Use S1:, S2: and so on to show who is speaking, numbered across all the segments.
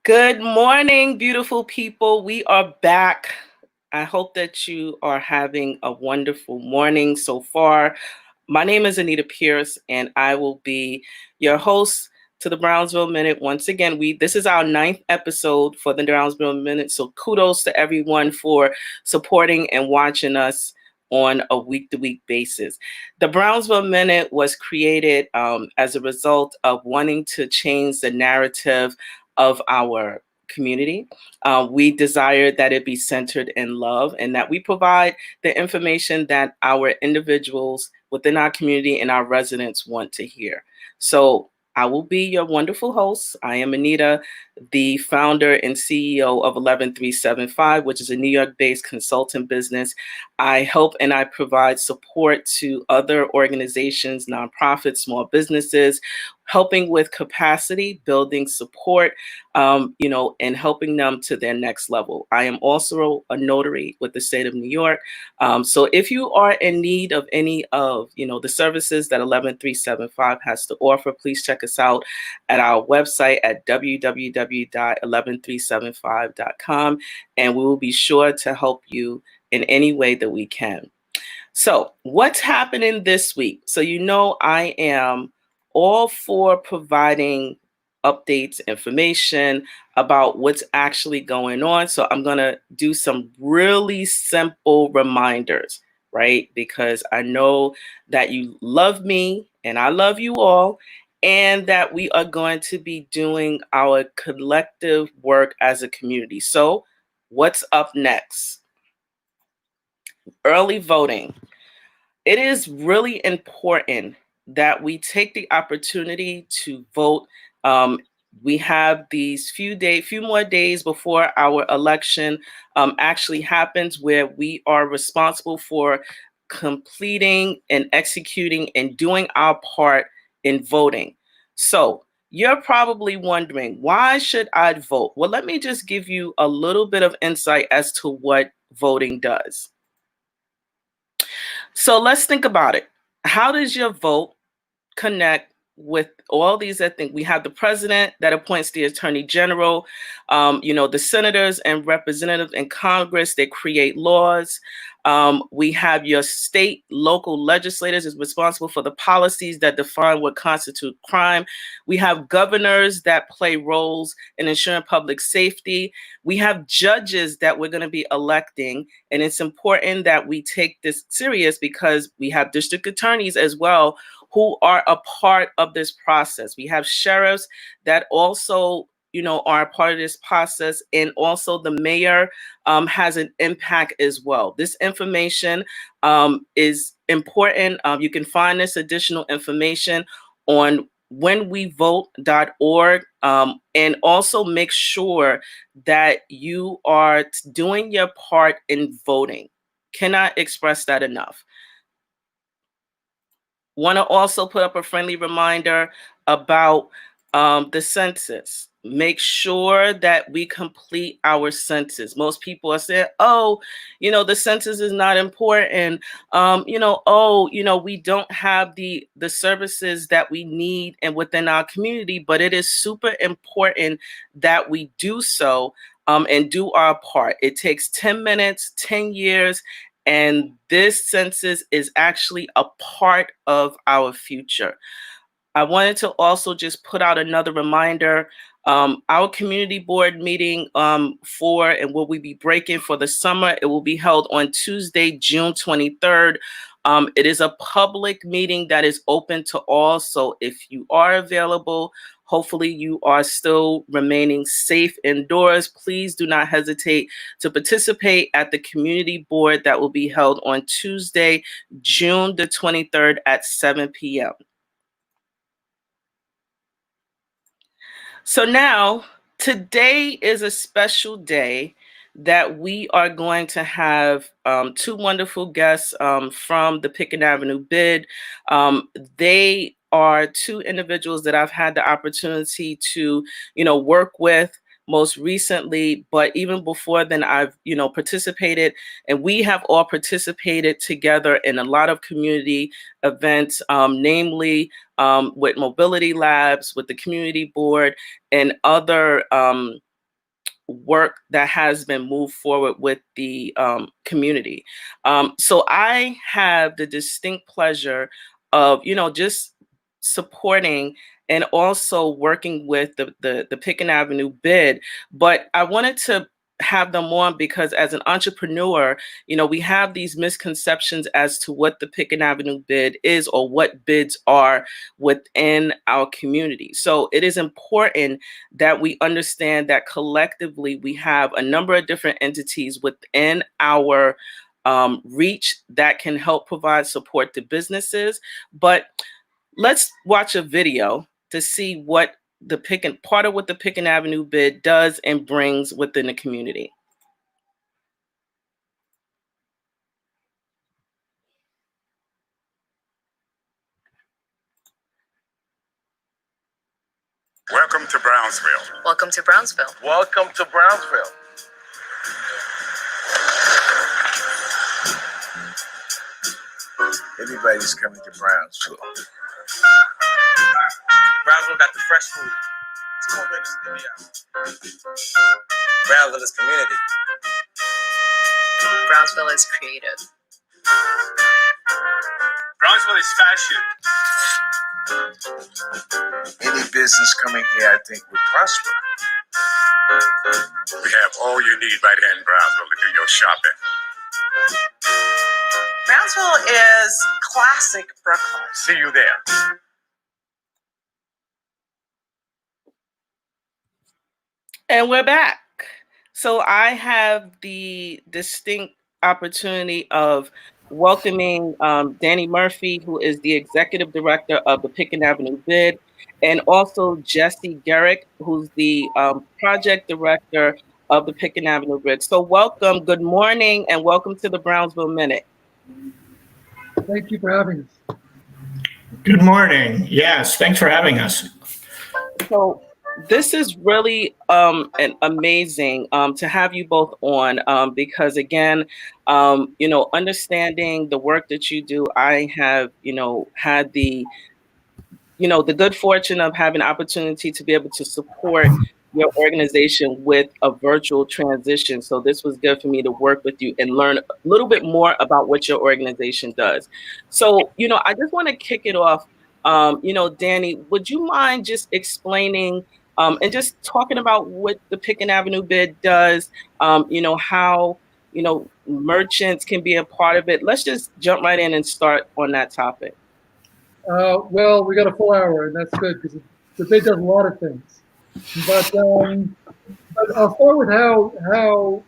S1: Good morning, beautiful people. We are back. I hope that you are having a wonderful morning so far. My name is Anita Pierce, and I will be your host to the Brownsville Minute. Once again, this is our 9th episode for the Brownsville Minute. So kudos to everyone for supporting and watching us on a week-to-week basis. The Brownsville Minute was created as a result of wanting to change the narrative of our community. We desire that it be centered in love and that we provide the information that our individuals within our community and our residents want to hear. So I will be your wonderful host. I am Anita, the founder and CEO of 11375, which is a New York-based consultant business. I help and I provide support to other organizations, nonprofits, small businesses, helping with capacity, building support, and helping them to their next level. I am also a notary with the state of New York. So if you are in need of any of, the services that 11375 has to offer, please check us out at our website at www.11375.com, and we will be sure to help you in any way that we can. So what's happening this week? So I am all for providing updates, information about what's actually going on. So I'm going to do some really simple reminders, right? Because I know that you love me and I love you all, and that we are going to be doing our collective work as a community. So what's up next? Early voting. It is really important that we take the opportunity to vote. We have these few more days before our election actually happens, where we are responsible for completing and executing and doing our part in voting. So you're probably wondering, why should I vote? Well, let me just give you a little bit of insight as to what voting does. So let's think about it. How does your vote connect with all these? I think we have the president that appoints the attorney general, the senators and representatives in Congress, they create laws. We have your state, local legislators is responsible for the policies that define what constitutes crime. We have governors that play roles in ensuring public safety. We have judges that we're going to be electing, and it's important that we take this serious because we have district attorneys as well who are a part of this process. We have sheriffs that also, are a part of this process, and also the mayor has an impact as well. This information is important. You can find this additional information on whenwevote.org, and also make sure that you are doing your part in voting. Cannot express that enough. Want to also put up a friendly reminder about the census. Make sure that we complete our census. Most people are saying, oh, the census is not important. We don't have the services that we need and within our community, but it is super important that we do so and do our part. It takes 10 minutes, 10 years, and this census is actually a part of our future. I wanted to also just put out another reminder. Our community board meeting and will we be breaking for the summer? It will be held on Tuesday, June 23rd. It is a public meeting that is open to all. So if you are available, hopefully you are still remaining safe indoors. Please do not hesitate to participate at the community board that will be held on Tuesday, June the 23rd at 7 p.m. So now, today is a special day that we are going to have two wonderful guests from the Pitkin Avenue BID. They are two individuals that I've had the opportunity to, work with most recently, but even before then, I've, participated, and we have all participated together in a lot of community events, namely with Mobility Labs, with the Community Board, and other work that has been moved forward with the community. So I have the distinct pleasure of, just supporting and also working with the Pitkin Avenue BID. But I wanted to have them on because as an entrepreneur, we have these misconceptions as to what the Pitkin Avenue BID is or what bids are within our community. So it is important that we understand that collectively we have a number of different entities within our reach that can help provide support to businesses. But let's watch a video to see what part of what the Pitkin Avenue BID does and brings within the community.
S2: Welcome to Brownsville.
S3: Welcome to Brownsville.
S4: Welcome to Brownsville.
S2: Everybody's coming to Brownsville.
S4: Brownsville got the fresh food. Come on, baby, spin me out. Brownsville is community.
S3: Brownsville is creative.
S2: Brownsville is fashion. Any business coming here, I think, would prosper. We have all you need right here in Brownsville to do your shopping.
S3: Brownsville is classic Brooklyn.
S2: See you there.
S1: And we're back. So I have the distinct opportunity of welcoming Danny Murphy, who is the executive director of the Pitkin Avenue BID, and also Jesse Gericke, who's the project director of the Pitkin Avenue BID. So welcome, good morning, and welcome to the Brownsville Minute.
S5: Thank you for having us.
S6: Good morning. Yes, thanks for having us.
S1: So this is really amazing to have you both on because again, understanding the work that you do, I have, had the good fortune of having an opportunity to be able to support your organization with a virtual transition. So this was good for me to work with you and learn a little bit more about what your organization does. So, I just want to kick it off. Danny, would you mind just explaining and just talking about what the Pitkin Avenue BID does, how, merchants can be a part of it. Let's just jump right in and start on that topic.
S5: Well, we got a full hour, and that's good because the BID does a lot of things. But I'll start with how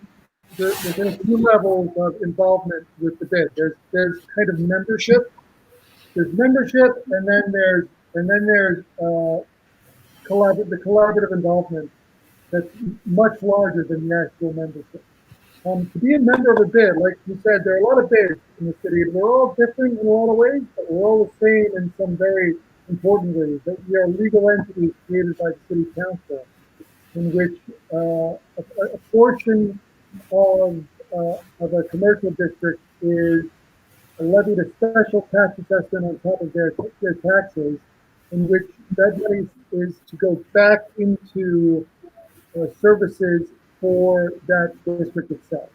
S5: there's two levels of involvement with the BID. There's kind of membership. There's membership, and then there's the collaborative involvement that's much larger than the actual membership. To be a member of a BID, like you said, there are a lot of BIDs in the city, and we're all different in a lot of ways, but we're all the same in some very important ways. That we are legal entities created by the city council, in which a portion of a commercial district is levied a special tax assessment on top of their taxes, in which that money is to go back into services for that district itself.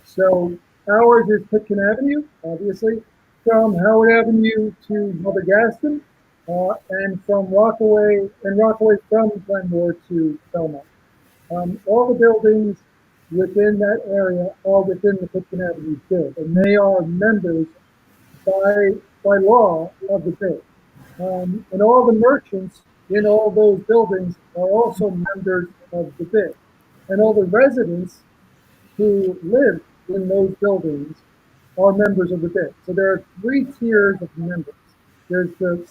S5: So ours is Pitkin Avenue, obviously, from Howard Avenue to Mother Gaston, and from Rockaway from Glenmore to Belmont. All the buildings within that area are within the Pitkin Avenue BID, and they are members by law of the BID. And all the merchants in all those buildings are also members of the BID. And all the residents who live in those buildings are members of the BID. So there are three tiers of members. There's the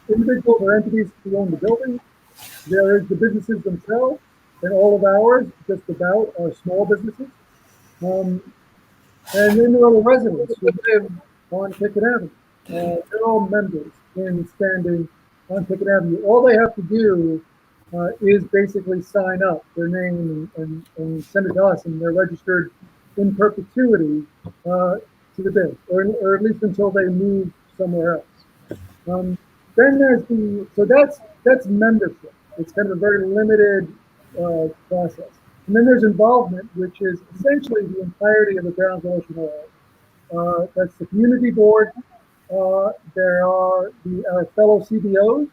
S5: individuals or entities who own the building. There is the businesses themselves, and all of ours, just about, are small businesses. And then there are the residents who live on Pitkin Avenue. They're all members in standing on Pitkin Avenue. All they have to do is basically sign up their name and send it to us, and they're registered in perpetuity to the bid, or at least until they move somewhere else. Then there's so that's membership. It's kind of a very limited process. And then there's involvement, which is essentially the entirety of the Brownsville Ocean Hill. That's the community board. There are our fellow CBOs,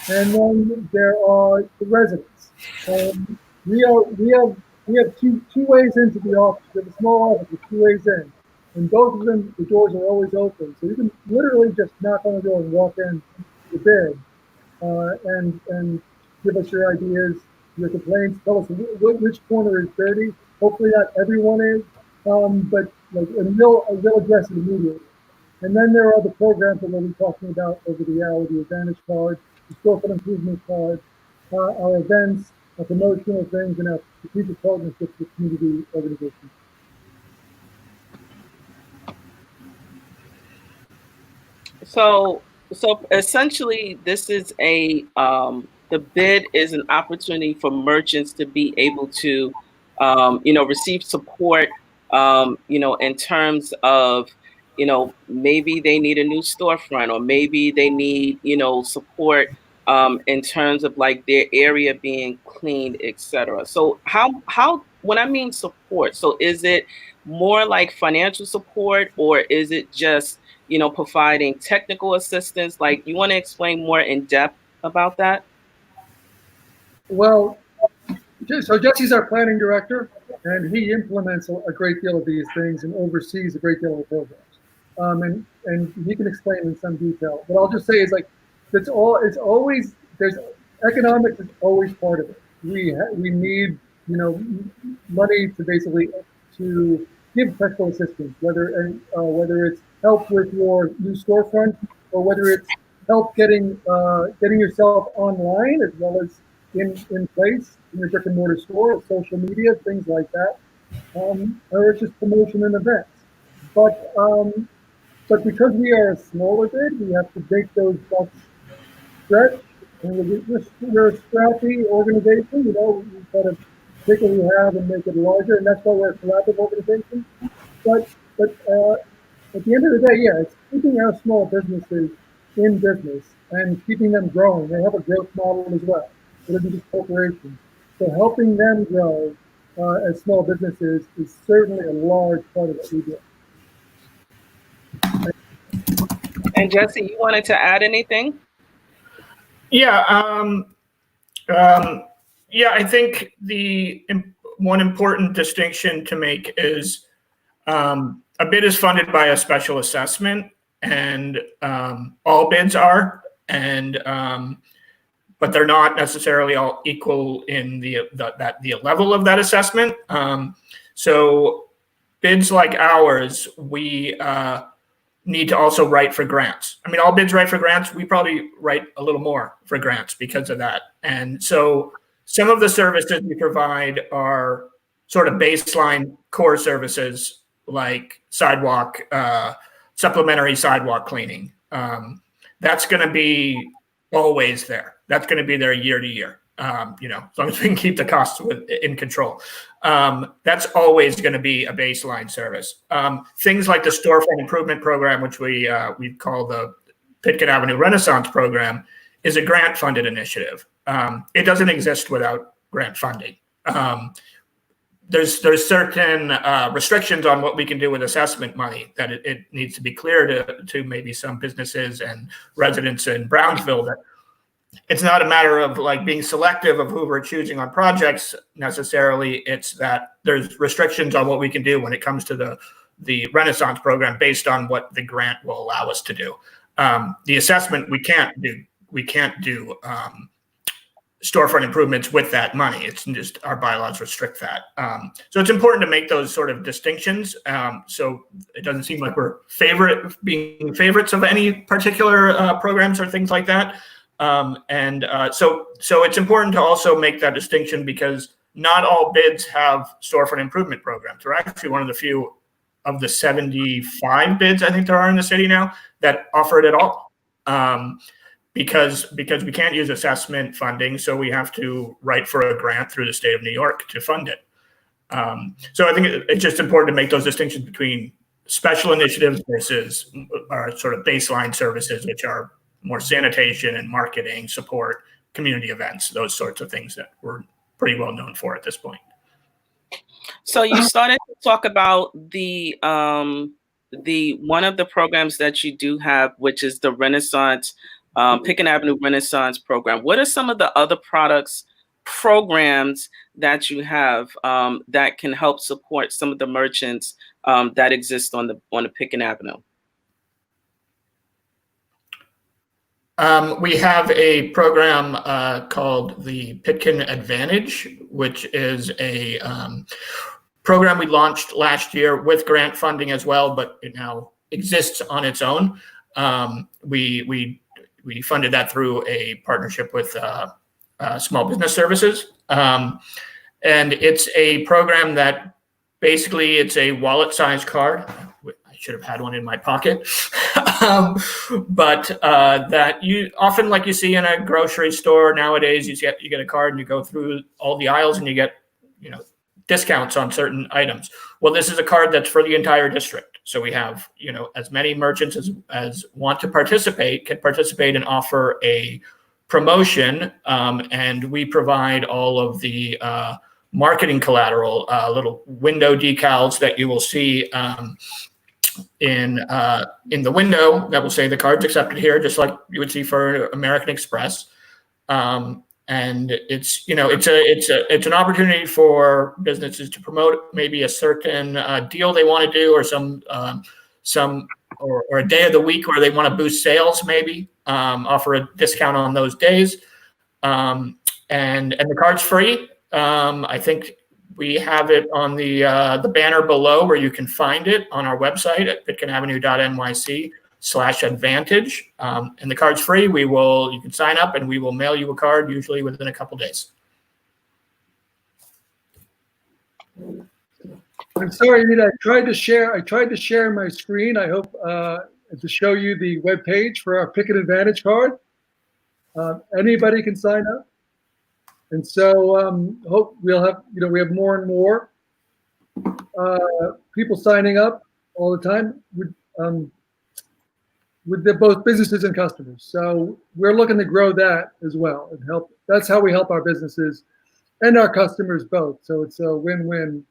S5: and then there are the residents. We have two ways into the office. We have a small office with 2 ways in, and both of them, the doors are always open. So you can literally just knock on the door and walk in the bid, and give us your ideas, your complaints. Tell us which corner is dirty. Hopefully not everyone is, but and we'll address it immediately. And then there are the programs that we'll be talking about over the hour: the Advantage Card, the Storefront Improvement Card, our events, our promotional things, and our strategic partnerships with community organizations.
S1: So essentially, this is the bid is an opportunity for merchants to be able to, receive support, in terms of, maybe they need a new storefront, or maybe they need, support in terms of like their area being cleaned, etc. So how when I mean support, so is it more like financial support, or is it just, providing technical assistance? Like, you want to explain more in depth about that?
S5: Well, so Jesse's our planning director, and he implements a great deal of these things and oversees a great deal of the programs. And he can explain in some detail. What I'll just say is, like, it's always, there's economics is always part of it. We need, money to basically to give technical assistance, whether it's help with your new storefront, or whether it's help getting yourself online as well as in place in your brick and mortar store, social media, things like that, or it's just promotion and events. But because we are a smaller bid, we have to make those bucks stretch. And we're a scrappy organization, we kind of take what we have and make it larger, and that's why we're a collaborative organization. But at the end of the day, yeah, it's keeping our small businesses in business and keeping them growing. They have a growth model as well. It isn't just corporations. So helping them grow as small businesses is certainly a large part of what we do.
S1: And Jesse, you wanted to add anything?
S6: Yeah, I think the one important distinction to make is a bid is funded by a special assessment, and all bids are, and but they're not necessarily all equal in the level of that assessment. So bids like ours, we need to also write for grants. I mean, all bids write for grants. We probably write a little more for grants because of that. And so some of the services we provide are sort of baseline core services, like sidewalk, supplementary sidewalk cleaning. That's going to be always there. That's going to be there year to year. As long as we can keep the costs in control. That's always going to be a baseline service. Things like the storefront improvement program, which we call the Pitkin Avenue Renaissance program, is a grant-funded initiative. It doesn't exist without grant funding. There's certain restrictions on what we can do with assessment money, that it needs to be clear to maybe some businesses and residents in Brownsville that it's not a matter of like being selective of who we're choosing on projects necessarily. It's that there's restrictions on what we can do when it comes to the Renaissance program based on what the grant will allow us to do. The assessment we can't do storefront improvements with that money. It's just our bylaws restrict that. So it's important to make those sort of distinctions. So it doesn't seem like we're being favorites of any particular programs or things like that. So it's important to also make that distinction, because not all bids have storefront improvement programs. We're actually one of the few of the 75 bids I think there are in the city now that offer it at all. because we can't use assessment funding, so we have to write for a grant through the state of New York to fund it. So I think it's just important to make those distinctions between special initiatives versus our sort of baseline services, which are more sanitation and marketing, support, community events, those sorts of things that we're pretty well known for at this point.
S1: So you started to talk about the one of the programs that you do have, which is the Renaissance, Pitkin Avenue Renaissance program. What are some of the other programs that you have that can help support some of the merchants that exist on the Pitkin Avenue?
S6: We have a program called the Pitkin Advantage, which is a program we launched last year with grant funding as well, but it now exists on its own. We funded that through a partnership with Small Business Services. And it's a program that basically it's a wallet-sized card. I should have had one in my pocket. But that you often, like you see in a grocery store nowadays, you get a card and you go through all the aisles and you get, discounts on certain items. Well, this is a card that's for the entire district. So we have, as many merchants as want to participate can participate and offer a promotion. And we provide all of the marketing collateral, little window decals that you will see in the window that will say the card's accepted here, just like you would see for American Express. And it's an opportunity for businesses to promote maybe a certain deal they want to do, or some or a day of the week where they want to boost sales, maybe offer a discount on those days. And the card's free. I think we have it on the banner below where you can find it on our website at pitkinavenue.nyc/advantage. And the card's free. You can sign up and we will mail you a card usually within a couple days.
S5: I'm sorry, Anita, I tried to share my screen. I hope to show you the web page for our Pitkin Advantage card. Anybody can sign up. And so hope we'll have, we have more and more people signing up all the time with both businesses and customers. So we're looking to grow that as well and help. That's how we help our businesses and our customers both. So it's a win-win.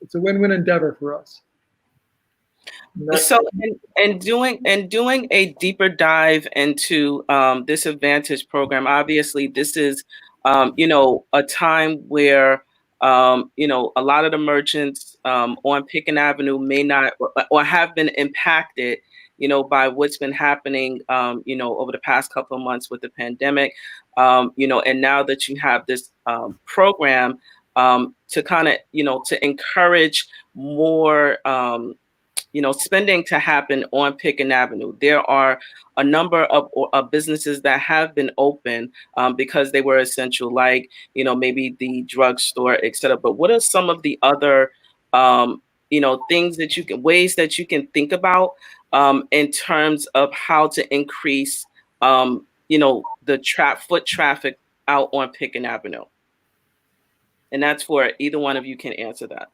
S5: It's a win-win endeavor for us.
S1: So, and doing a deeper dive into this Advantage program, obviously this is, a time where, a lot of the merchants on Pitkin Avenue may not or have been impacted, by what's been happening, over the past couple of months with the pandemic, and now that you have this program to kind of, to encourage more, spending to happen on Pitkin Avenue. There are a number of businesses that have been open because they were essential, like, maybe the drugstore, et cetera. But what are some of the other, things that ways that you can think about in terms of how to increase, the foot traffic out on Pitkin Avenue? And that's for either one of you can answer that.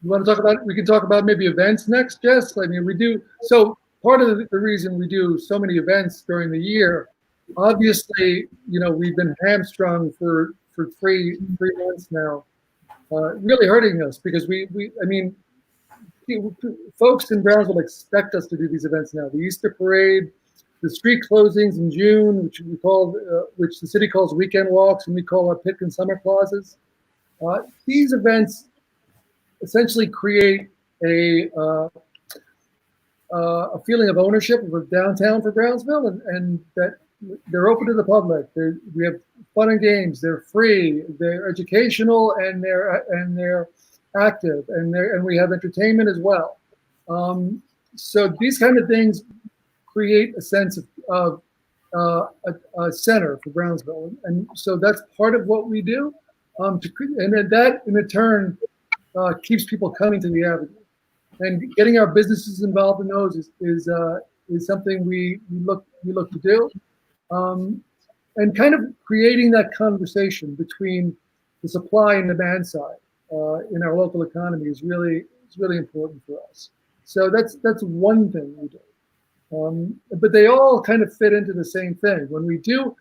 S5: You want to talk about, we can talk about maybe events next, Jess? I mean, we do, so part of the reason we do so many events during the year, obviously, we've been hamstrung for 3 months now, really hurting us because folks in Brownsville expect us to do these events now. The Easter parade, the street closings in June, which the city calls weekend walks, and we call our Pitkin Summer Plazas. These events essentially create a feeling of ownership of a downtown for Brownsville, and that they're open to the public. We have fun and games. They're free. They're educational, and they're active, and we have entertainment as well. So these kind of things create a sense of a center for Brownsville, and so that's part of what we do. And then that, in turn, keeps people coming to the Avenue, and getting our businesses involved in those is something we look to do, and kind of creating that conversation between the supply and demand side in our local economy is really important for us. So that's one thing we do. But they all kind of fit into the same thing. When we do,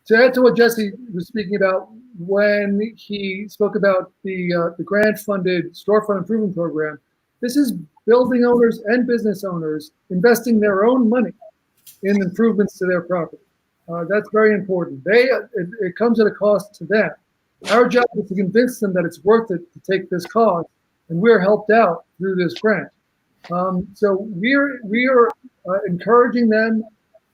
S5: to add to what Jesse was speaking about when he spoke about the grant-funded storefront improvement program, this is building owners and business owners investing their own money in improvements to their property. That's very important. It comes at a cost to them. Our job is to convince them that it's worth it to take this cost, and we're helped out through this grant. So we are encouraging them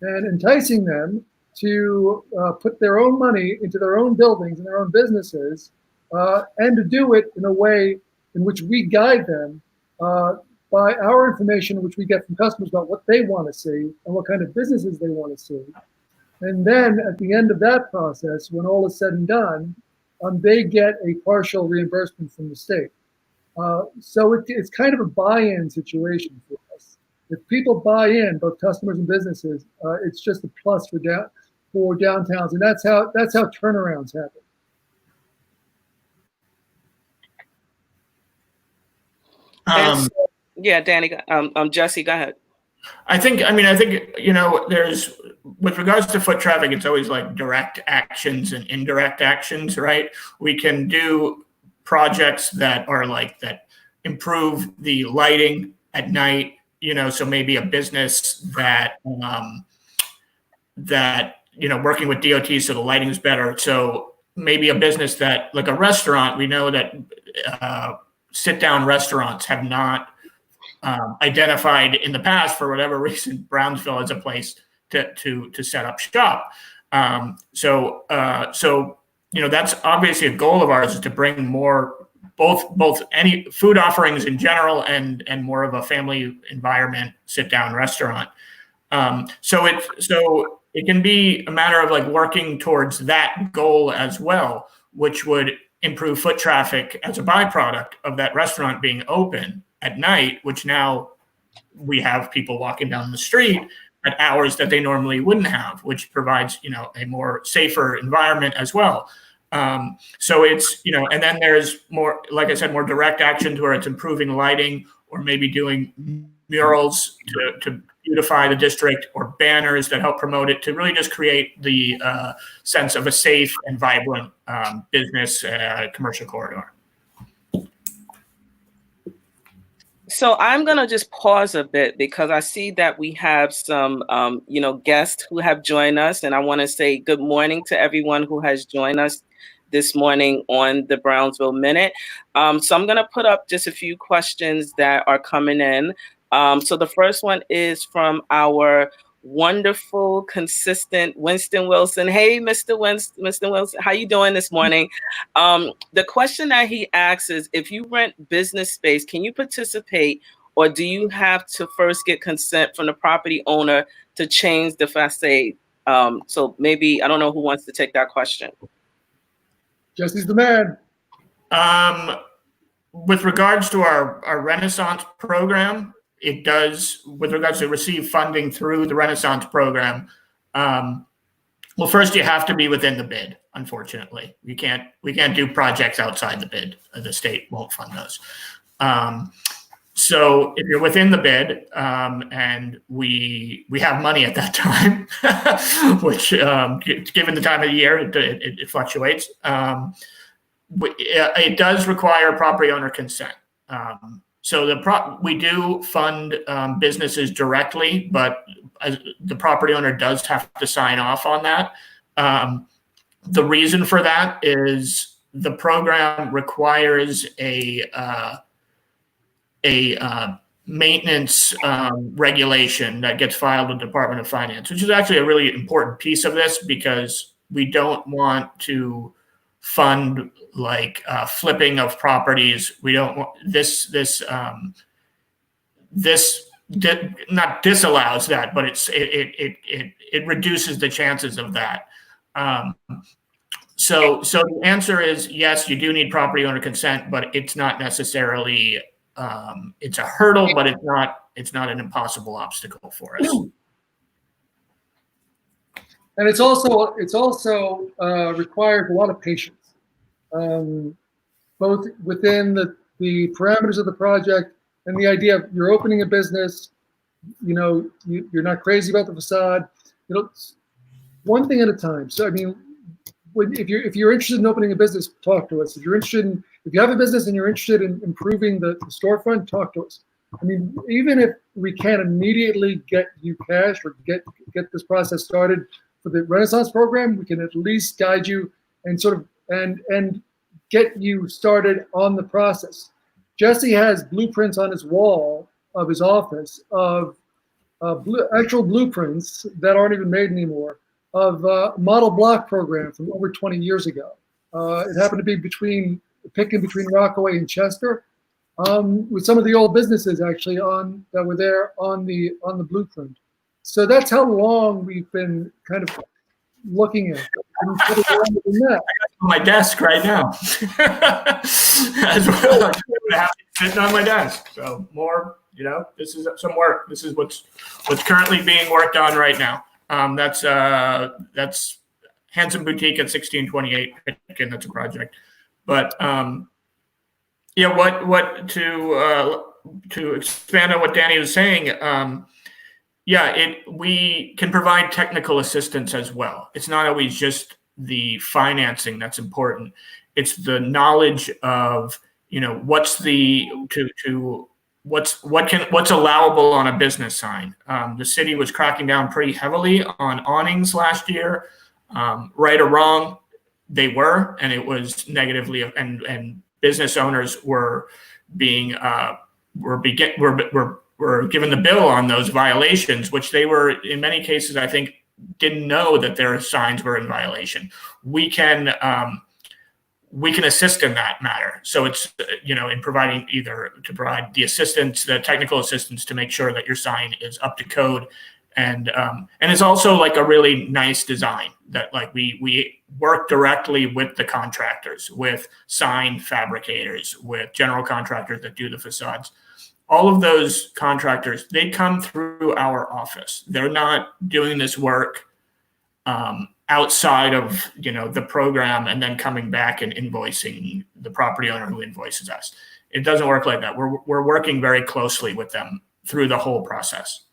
S5: and enticing them to put their own money into their own buildings and their own businesses, and to do it in a way in which we guide them by our information, which we get from customers about what they want to see and what kind of businesses they want to see. And then at the end of that process, when all is said and done, they get a partial reimbursement from the state. So it's kind of a buy-in situation for us. If people buy in, both customers and businesses, it's just a plus for downtowns, and that's how turnarounds happen.
S1: Yeah, Danny. Jesse, go ahead.
S6: I think, there's, with regards to foot traffic, it's always like direct actions and indirect actions, right? We can do projects that are like that improve the lighting at night, so maybe a business that working with DOT so the lighting is better. So maybe a business that, like a restaurant, we know that sit-down restaurants have not identified in the past, for whatever reason, Brownsville as a place to set up shop. So that's obviously a goal of ours, is to bring more, both any food offerings in general and more of a family environment sit-down restaurant. So it can be a matter of like working towards that goal as well, which would improve foot traffic as a byproduct of that restaurant being open at night, which now we have people walking down the street at hours that they normally wouldn't have, which provides, a more safer environment as well. So it's, and then there's more, like I said, more direct action to where it's improving lighting, or maybe doing murals to beautify the district, or banners that help promote it, to really just create the sense of a safe and vibrant business commercial corridor.
S1: So I'm going to just pause a bit, because I see that we have some, guests who have joined us. And I want to say good morning to everyone who has joined us this morning on the Brownsville Minute. So I'm going to put up just a few questions that are coming in. So the first one is from our wonderful, consistent Winston Wilson. Hey, Mr. Wilson, how you doing this morning? The question that he asks is, if you rent business space, can you participate, or do you have to first get consent from the property owner to change the facade? So maybe, I don't know who wants to take that question.
S5: Jesse's the man.
S6: With regards to our Renaissance program, it does, with regards to receive funding through the Renaissance program. Well, first you have to be within the bid. Unfortunately, we can't do projects outside the bid. The state won't fund those. So if you're within the bid, and we have money at that time, which given the time of the year, it fluctuates. It does require property owner consent. So we do fund businesses directly, but the property owner does have to sign off on that. The reason for that is the program requires a maintenance regulation that gets filed with the Department of Finance, which is actually a really important piece of this, because we don't want to fund like flipping of properties. We don't want this not disallows that, but it reduces the chances of that. So the answer is yes, you do need property owner consent, but it's not necessarily it's a hurdle, but it's not It's not an impossible obstacle for us.
S5: And it's also requires a lot of patience, both within the parameters of the project and the idea of you're opening a business, you're not crazy about the facade, one thing at a time. So I mean, if you're interested in opening a business, talk to us. If you have a business and you're interested in improving the storefront, talk to us. I mean, even if we can't immediately get you cash or get this process started for the Renaissance program, we can at least guide you and and get you started on the process. Jesse has blueprints on his wall of his office of actual blueprints that aren't even made anymore of a model block program from over 20 years ago. It happened to be between Rockaway and Chester, with some of the old businesses actually that were there on the blueprint. So that's how long we've been kind of looking at it. And I got it
S6: on my desk right now. As well, I have it sitting on my desk. So more, this is some work. This is what's currently being worked on right now. That's Handsome Boutique at 1628 Pitkin. That's a project. But what to expand on what Danny was saying. We can provide technical assistance as well. It's not always just the financing that's important. It's the knowledge of what's allowable on a business sign. The city was cracking down pretty heavily on awnings last year. Right or wrong, they were, and it was negatively, and business owners were being were given the bill on those violations, which they were in many cases, I think, didn't know that their signs were in violation. We can assist in that matter. So it's in providing to provide the assistance, the technical assistance to make sure that your sign is up to code, and it's also like a really nice design that we work directly with the contractors, with sign fabricators, with general contractors that do the facades. All of those contractors, they come through our office. They're not doing this work outside of the program and then coming back and invoicing the property owner who invoices us. It doesn't work like that. We're working very closely with them through the whole process.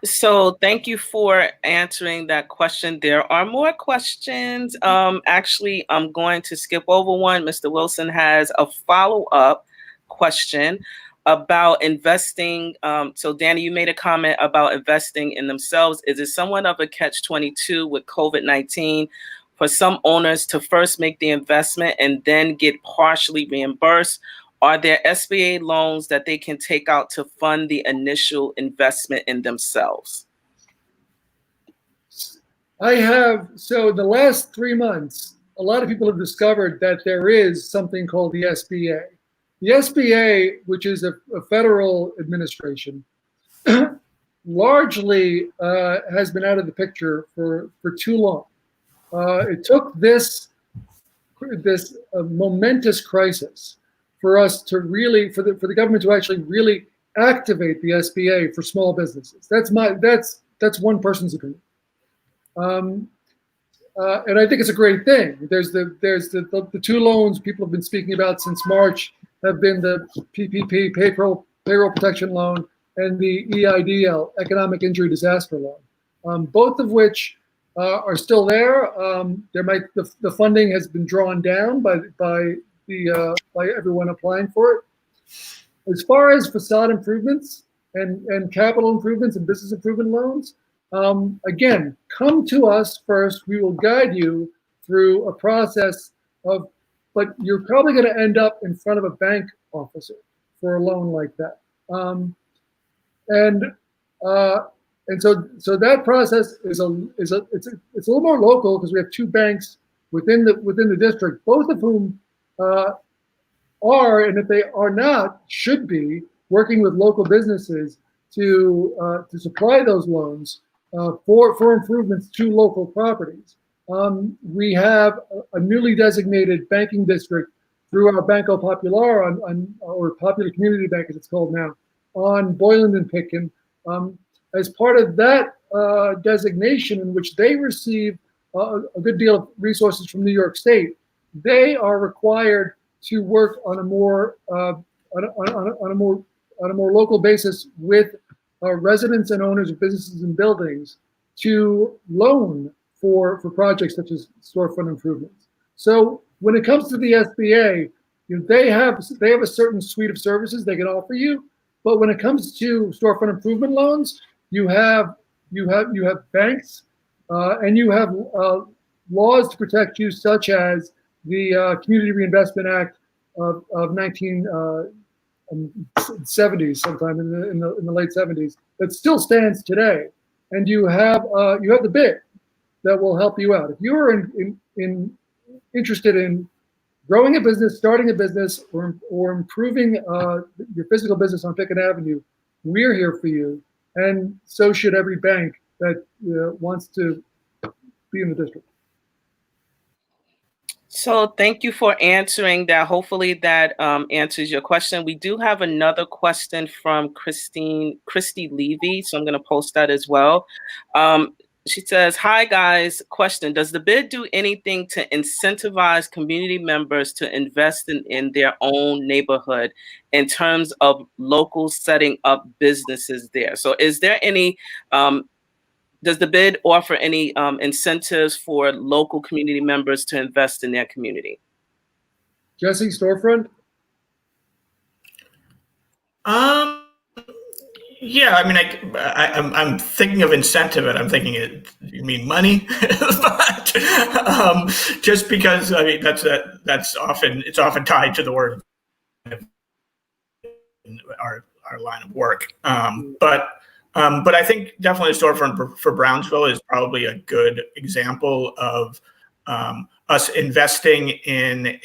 S1: So thank you for answering that question. There are more questions. Actually, I'm going to skip over one. Mr. Wilson has a follow-up question about investing. So Danny, you made a comment about investing in themselves. Is it somewhat of a catch-22 with COVID-19 for some owners to first make the investment and then get partially reimbursed? Are there SBA loans that they can take out to fund the initial investment in themselves?
S5: So the last 3 months, a lot of people have discovered that there is something called the SBA. The SBA, which is a federal administration, largely has been out of the picture for too long. It took this momentous crisis for us to really, for the government to actually really activate the SBA for small businesses. That's one person's opinion, and I think it's a great thing. There's the two loans people have been speaking about since March have been the PPP, payroll protection loan, and the EIDL, economic injury disaster loan, both of which are still there. The funding has been drawn down by everyone applying for it. As far as facade improvements and capital improvements and business improvement loans, again, come to us first. We will guide you through a process but you're probably going to end up in front of a bank officer for a loan like that. And so that process is a little more local because we have two banks within the district, both of whom are, and if they are not, should be working with local businesses to supply those loans for improvements to local properties. We have a newly designated banking district through our Banco Popular or Popular Community Bank as it's called now, on Boylan and Pitkin. As part of that designation, in which they receive a good deal of resources from New York State, they are required to work on a more local basis with residents and owners of businesses and buildings to loan for projects such as storefront improvements. So when it comes to the SBA, they have a certain suite of services they can offer you, but when it comes to storefront improvement loans, you have banks and you have laws to protect you, such as the Community Reinvestment Act of 1970s, sometime in the late 70s, that still stands today. And you have the BID that will help you out. If you are interested in growing a business, starting a business, or improving your physical business on Pitkin Avenue, we're here for you. And so should every bank that wants to be in the district.
S1: So thank you for answering that. Hopefully that answers your question. We do have another question from Christy Levy, so I'm going to post that as well. She says, "Hi guys, question: does the BID do anything to incentivize community members to invest in their own neighborhood in terms of locals setting up businesses there? So is there any does the BID offer any incentives for local community members to invest in their community?"
S5: Jesse, storefront?
S6: Yeah, I mean, I'm thinking of incentive, and I'm thinking, you mean money? But just because, I mean, it's often tied to the word in our line of work. But I think definitely a storefront for Brownsville is probably a good example of us investing in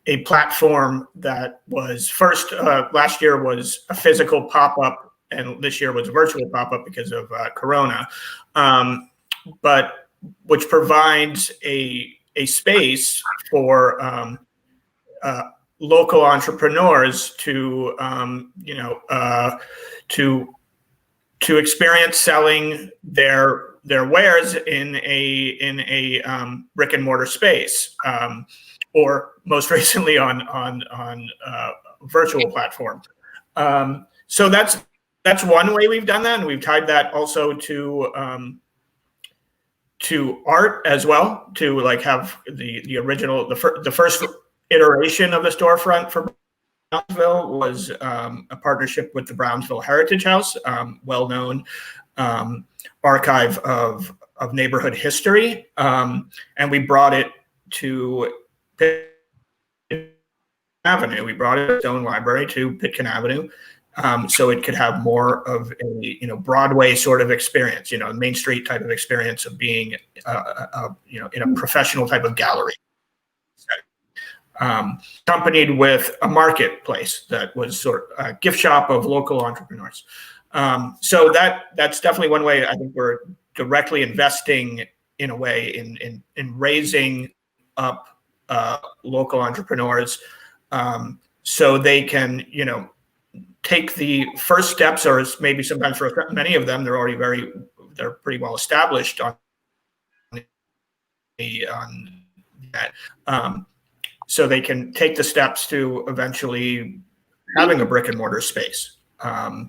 S6: a platform that was first, last year was a physical pop-up, and this year was a virtual pop-up because of Corona, but which provides a space for local entrepreneurs to to experience selling their wares in a brick and mortar space, or most recently on a virtual platform. So that's one way we've done that, and we've tied that also to art as well, to like have the original, the first iteration of the storefront for Brownsville was a partnership with the Brownsville Heritage House, well-known archive of neighborhood history, and we brought it to Pitkin Avenue. We brought it to Stone Library to Pitkin Avenue, so it could have more of a Broadway sort of experience, Main Street type of experience of being in a professional type of gallery. Accompanied with a marketplace that was sort of a gift shop of local entrepreneurs. So that's definitely one way I think we're directly investing in a way in raising up local entrepreneurs, so they can take the first steps, or maybe sometimes for many of them they're pretty well established on that. So they can take the steps to eventually having a brick and mortar space,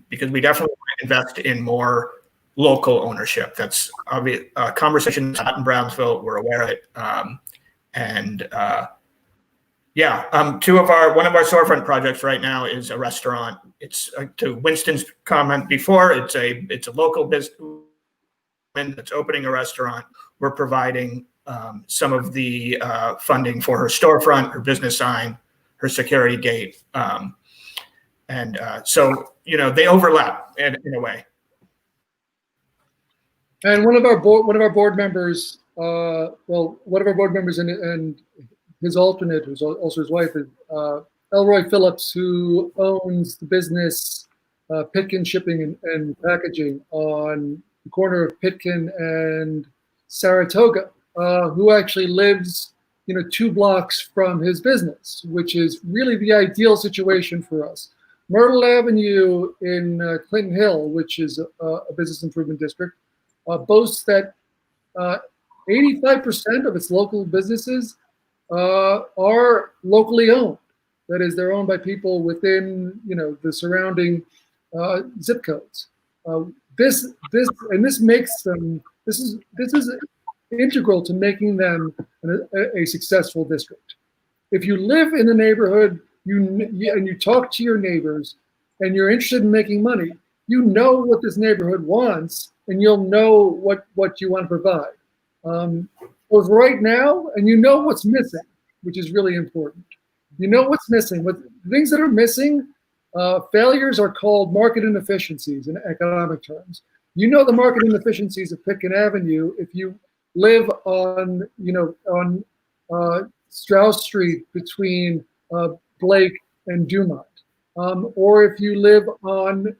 S6: because we definitely want to invest in more local ownership. That's obvious. Conversations in Brownsville, we're aware of it, one of our storefront projects right now is a restaurant. It's to Winston's comment before. It's a local business that's opening a restaurant. We're providing some of the funding for her storefront, her business sign, her security gate, so they overlap in a way.
S5: And one of our board members, and his alternate, who's also his wife, is Elroy Phillips, who owns the business Pitkin Shipping and Packaging on the corner of Pitkin and Saratoga, who actually lives 2 blocks from his business, which is really the ideal situation for us. Myrtle Avenue in Clinton Hill, which is a business improvement district, boasts that 85% of its local businesses are locally owned. That is, they're owned by people within, the surrounding zip codes. This makes them. This is integral to making them a successful district. If you live in the neighborhood, and you talk to your neighbors, and you're interested in making money, you know what this neighborhood wants, and you'll know what you want to provide. Both right now, and you know what's missing, which is really important. You know what's missing. What things that are missing, failures are called market inefficiencies in economic terms. You know the market inefficiencies of Pitkin Avenue if you live on Strauss Street between Blake and Dumont, or if you live on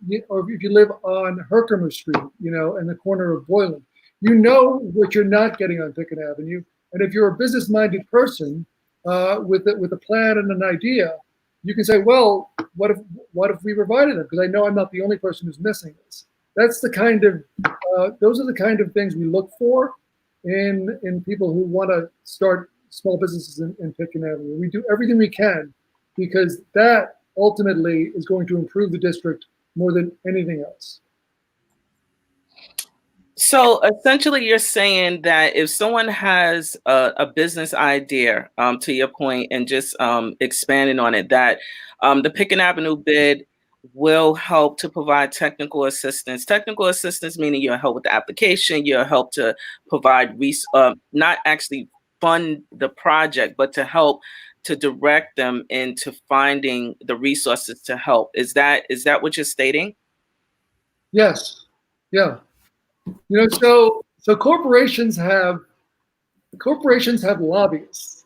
S5: Herkimer Street, in the corner of Boylan. You know what you're not getting on Pitkin Avenue, and if you're a business-minded person with a plan and an idea, you can say, well, what if we provided them? Because I know I'm not the only person who's missing this. That's the kind of those are the kind of things we look for in people who want to start small businesses in Pitkin Avenue. We do everything we can because that ultimately is going to improve the district more than anything else.
S1: So essentially, you're saying that if someone has a business idea, to your point, and just expanding on it, that the Pitkin Avenue BID will help to provide technical assistance. Technical assistance meaning you'll help with the application, you'll help to provide, not actually fund the project, but to help to direct them into finding the resources to help. Is that what you're stating?
S5: Yes. Yeah. So corporations have lobbyists.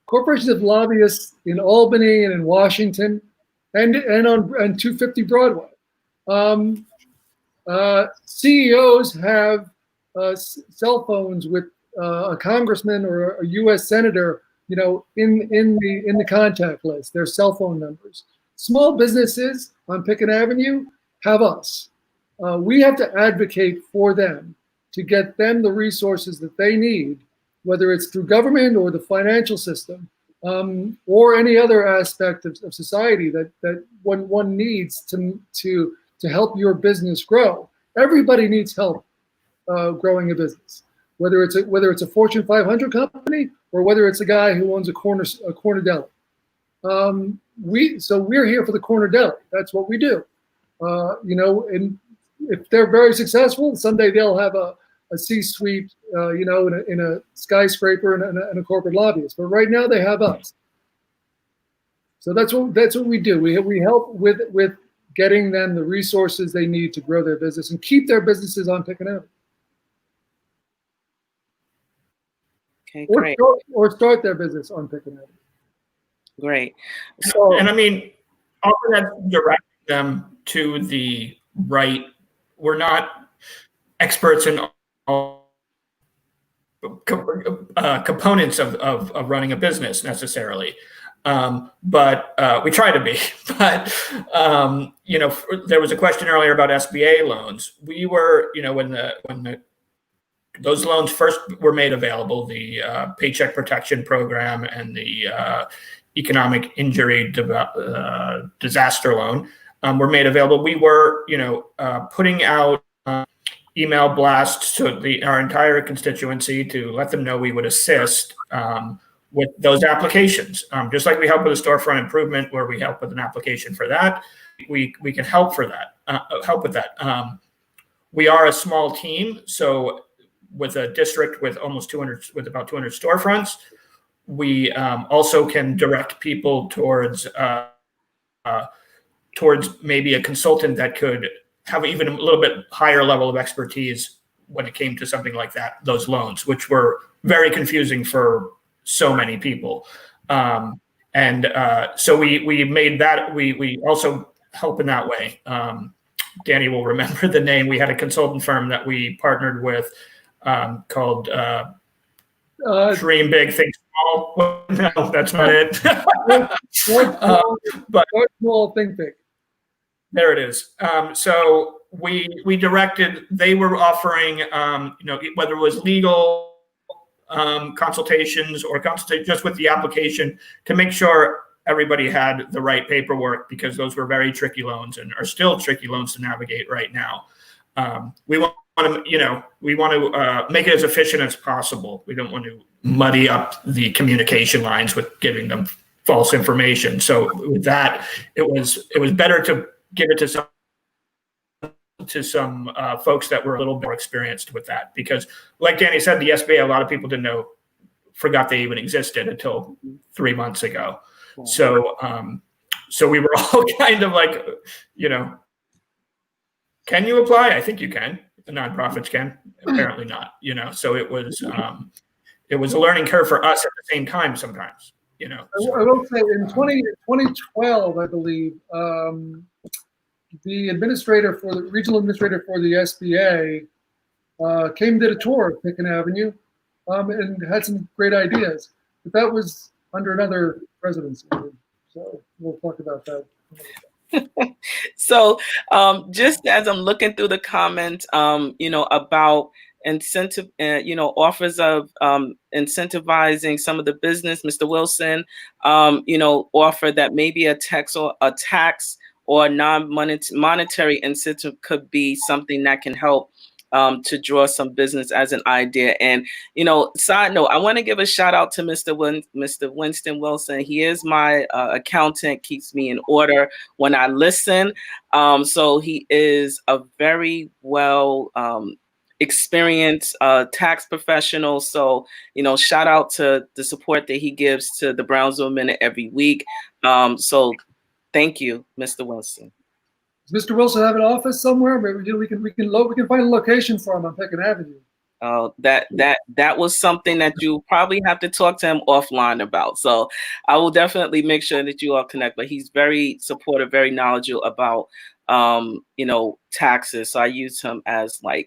S5: Corporations have lobbyists in Albany and in Washington, and on 250 Broadway. CEOs have cell phones with a congressman or a U.S. senator, in the contact list. Their cell phone numbers. Small businesses on Pitkin Avenue have us. We have to advocate for them to get them the resources that they need, whether it's through government or the financial system, or any other aspect of society that one needs to help your business grow. Everybody needs help growing a business, whether it's a Fortune 500 company or whether it's a guy who owns a corner deli. We're here for the corner deli. That's what we do. And if they're very successful, someday they'll have a C-suite, in a skyscraper and a corporate lobbyist. But right now they have us. So that's what we do. We help with getting them the resources they need to grow their business and keep their businesses on Pitkin Avenue.
S1: Okay, great.
S5: Or start their business on Pitkin Avenue.
S1: Great.
S6: So, and I mean, often that's directing them to the right. We're not experts in all components of running a business necessarily, but we try to be. But there was a question earlier about SBA loans. We were, when those loans first were made available, the Paycheck Protection Program and the Economic Injury Disaster Loan were made available. We were, putting out email blasts to our entire constituency to let them know we would assist with those applications. Just like we help with a storefront improvement, where we help with an application for that, we can help with that. We are a small team, so with a district with about 200 storefronts, we also can direct people towards maybe a consultant that could have even a little bit higher level of expertise when it came to something like that, those loans, which were very confusing for so many people. So we made that, we also help in that way. Danny will remember the name. We had a consultant firm that we partnered with called Dream big, think small. Well, no, that's not it. But
S5: small, think big.
S6: there it is. So we directed. They were offering, whether it was legal consultations or consultate just with the application to make sure everybody had the right paperwork, because those were very tricky loans and are still tricky loans to navigate right now. We want to make it as efficient as possible. We don't want to muddy up the communication lines with giving them false information. So with that, it was better to give it to some folks that were a little more experienced with that, because like Danny said, the SBA, a lot of people forgot they even existed until 3 months ago. So we were all kind of like, can you apply? I think you can. The nonprofits can. Apparently not. So it was a learning curve for us at the same time sometimes. So.
S5: I will say in 2012, I believe, the regional administrator for the SBA came, did a tour of Pitkin Avenue, and had some great ideas. But that was under another presidency, so we'll talk about that.
S1: So just as I'm looking through the comments, about incentive, offers of incentivizing some of the business, Mr. Wilson, offered that maybe a tax or non-monetary incentive could be something that can help to draw some business as an idea. And, side note, I want to give a shout out to Mr. Winston Wilson. He is my accountant, keeps me in order when I listen. So he is a very well experienced tax professional. So, shout out to the support that he gives to the Brownsville Minute every week. So thank you, Mr. Wilson.
S5: Does Mr. Wilson have an office somewhere? Maybe we can find a location for him on Pitkin Avenue.
S1: That was something that you probably have to talk to him offline about. So I will definitely make sure that you all connect. But he's very supportive, very knowledgeable about taxes. So I use him as my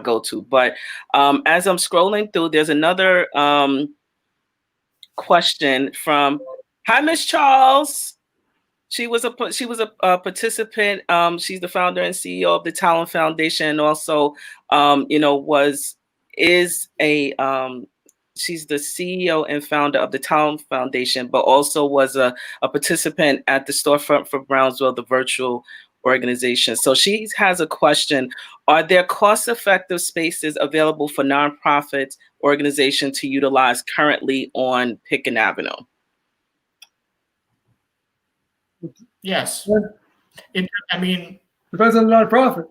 S1: go-to. But as I'm scrolling through, there's another question from Hi, Miss Charles. She was a participant. She's the founder and CEO of the Talent Foundation, and also, she's the CEO and founder of the Talent Foundation, but also was a participant at the Storefront for Brownsville, the virtual organization. So she has a question: are there cost-effective spaces available for nonprofits organizations to utilize currently on Pitkin Avenue?
S6: Yes. Depends on
S5: the nonprofit.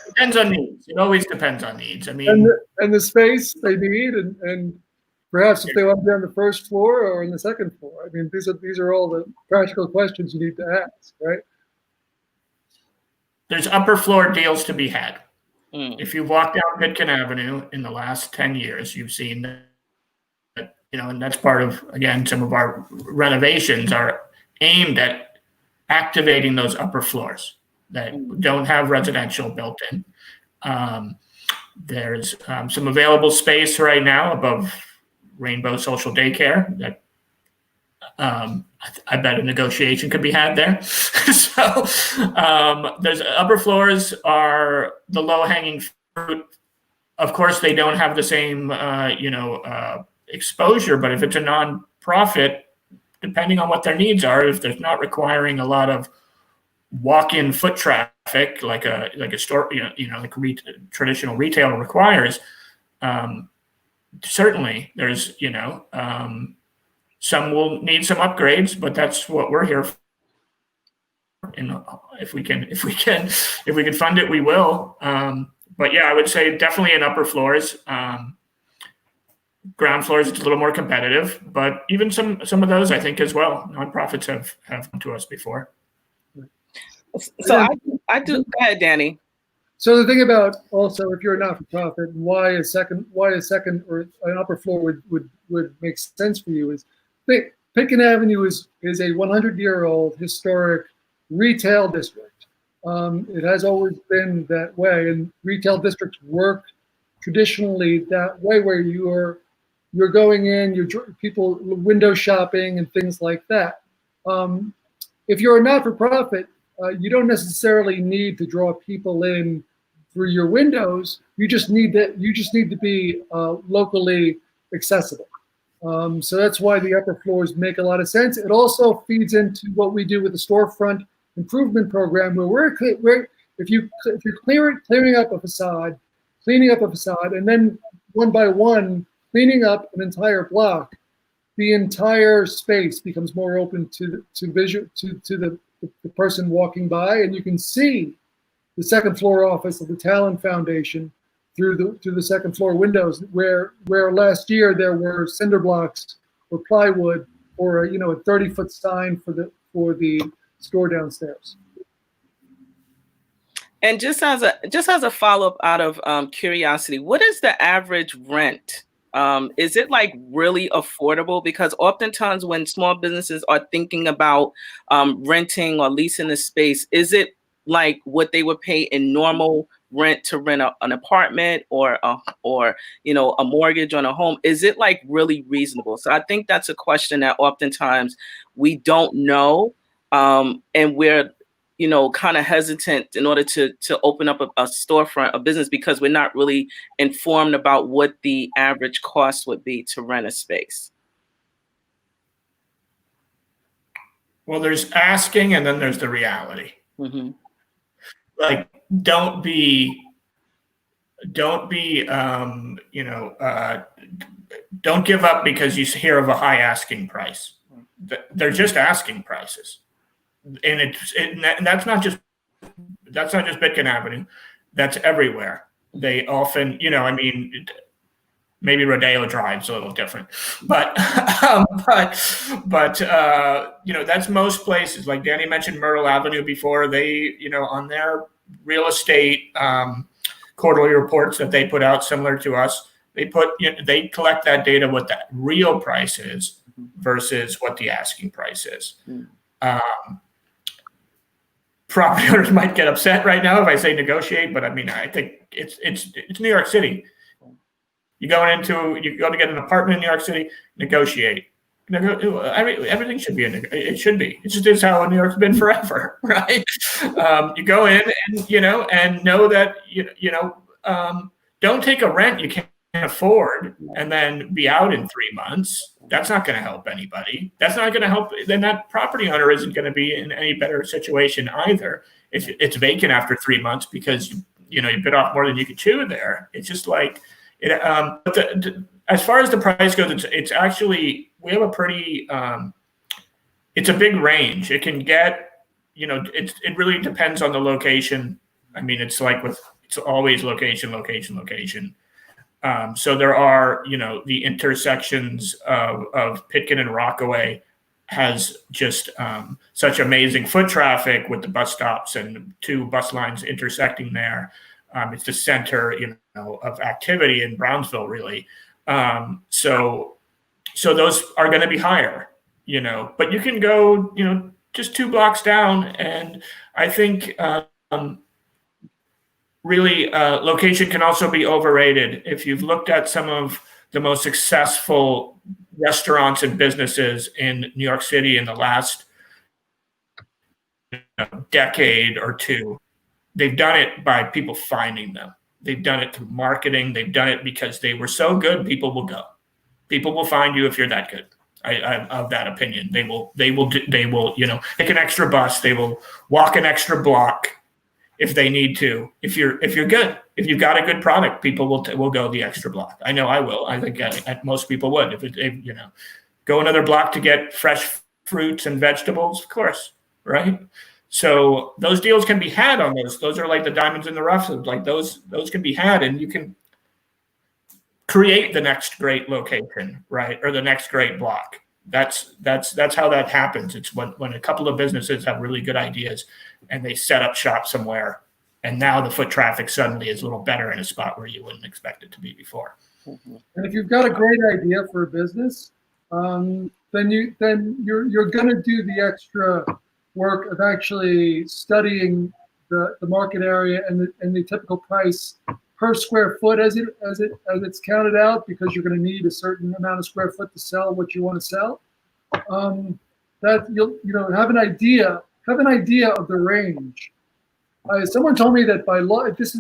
S6: Depends on needs. It always depends on needs.
S5: And the space they need, and perhaps if they want to be on the first floor or on the second floor. These are all the practical questions you need to ask, right?
S6: There's upper floor deals to be had. If you walk down Pitkin Avenue in the last 10 years, you've seen that, and that's part of, again, some of our renovations are aimed at activating those upper floors that don't have residential built in. There's some available space right now above Rainbow Social Daycare that I bet a negotiation could be had there. So there's upper floors are the low-hanging fruit. Of course, they don't have the same exposure, but if it's a nonprofit, depending on what their needs are, if they're not requiring a lot of walk-in foot traffic like a store, traditional retail requires, certainly there's, some will need some upgrades, but that's what we're here for. And if we can fund it, we will. But yeah, I would say definitely in upper floors. Ground floors, it's a little more competitive, but even some of those, I think, as well, nonprofits have come to us before.
S1: So I do. Go ahead, Danny.
S5: So the thing about also, if you're a not-for-profit, why a second or an upper floor would make sense for you is, Pitkin Avenue is a 100-year-old historic retail district. It has always been that way, and retail districts work traditionally that way, where you're you're going in, people window shopping and things like that. If you're a not-for-profit, you don't necessarily need to draw people in through your windows. You just need to be locally accessible. So that's why the upper floors make a lot of sense. It also feeds into what we do with the storefront improvement program, where if you're clearing up a facade, and then one by one cleaning up an entire block, the entire space becomes more open to the person walking by, and you can see the second floor office of the Talent Foundation through the second floor windows, where last year there were cinder blocks or plywood or a 30-foot sign for the store downstairs.
S1: And just as a follow-up out of curiosity, what is the average rent? Is it like really affordable? Because oftentimes when small businesses are thinking about renting or leasing a space, is it like what they would pay in normal rent to rent an apartment or a mortgage on a home? Is it like really reasonable? So I think that's a question that oftentimes we don't know, and we're kind of hesitant in order to open up a storefront, a business, because we're not really informed about what the average cost would be to rent a space.
S6: Well, there's asking, and then there's the reality.
S1: Mm-hmm.
S6: Like, don't give up because you hear of a high asking price. They're just asking prices, and that's not just Pitkin Avenue. That's everywhere. They often, maybe Rodeo Drive's a little different, but that's most places. Like Danny mentioned Myrtle Avenue before. They, on their real estate quarterly reports that they put out, similar to us, they collect that data, what that real price is versus what the asking price is. Property owners might get upset right now if I say negotiate, but I think it's New York City. You go to get an apartment in New York City, negotiate. Everything should be it should be. It just is how New York's been forever, right? You go in and know that don't take a rent you can't afford and then be out in 3 months. That's not going to help anybody. That's not going to help. Then that property owner isn't going to be in any better situation either if it's vacant after 3 months because you bit off more than you could chew there. It's just like it. As far as the price goes, it's actually, we have a pretty, it's a big range. It can get, it really depends on the location. It's always location. So there are, the intersections of Pitkin and Rockaway has just such amazing foot traffic with the bus stops and 2 bus lines intersecting there. It's the center, of activity in Brownsville, really. So those are going to be higher, but you can go, just 2 blocks down. And I think really location can also be overrated. If you've looked at some of the most successful restaurants and businesses in New York City in the last decade or two, they've done it by people finding them. They've done it through marketing. They've done it because they were so good, people will go. People will find you if you're that good. I'm of that opinion. They will, take an extra bus. They will walk an extra block if they need to. If you're good, if you've got a good product, people will go the extra block. I know I will. I think most people would. If go another block to get fresh fruits and vegetables, of course, right? So those deals can be had on those. Those are like the diamonds in the rough. Like those can be had, and you can create the next great location, right, or the next great block. That's how that happens. It's when a couple of businesses have really good ideas and they set up shop somewhere, and now the foot traffic suddenly is a little better in a spot where you wouldn't expect it to be before.
S5: And if you've got a great idea for a business, then you're going to do the extra work of actually studying the market area and the typical price per square foot as it's counted out, because you're going to need a certain amount of square foot to sell what you want to sell. That you'll have an idea of the range. Someone told me that by law, I think this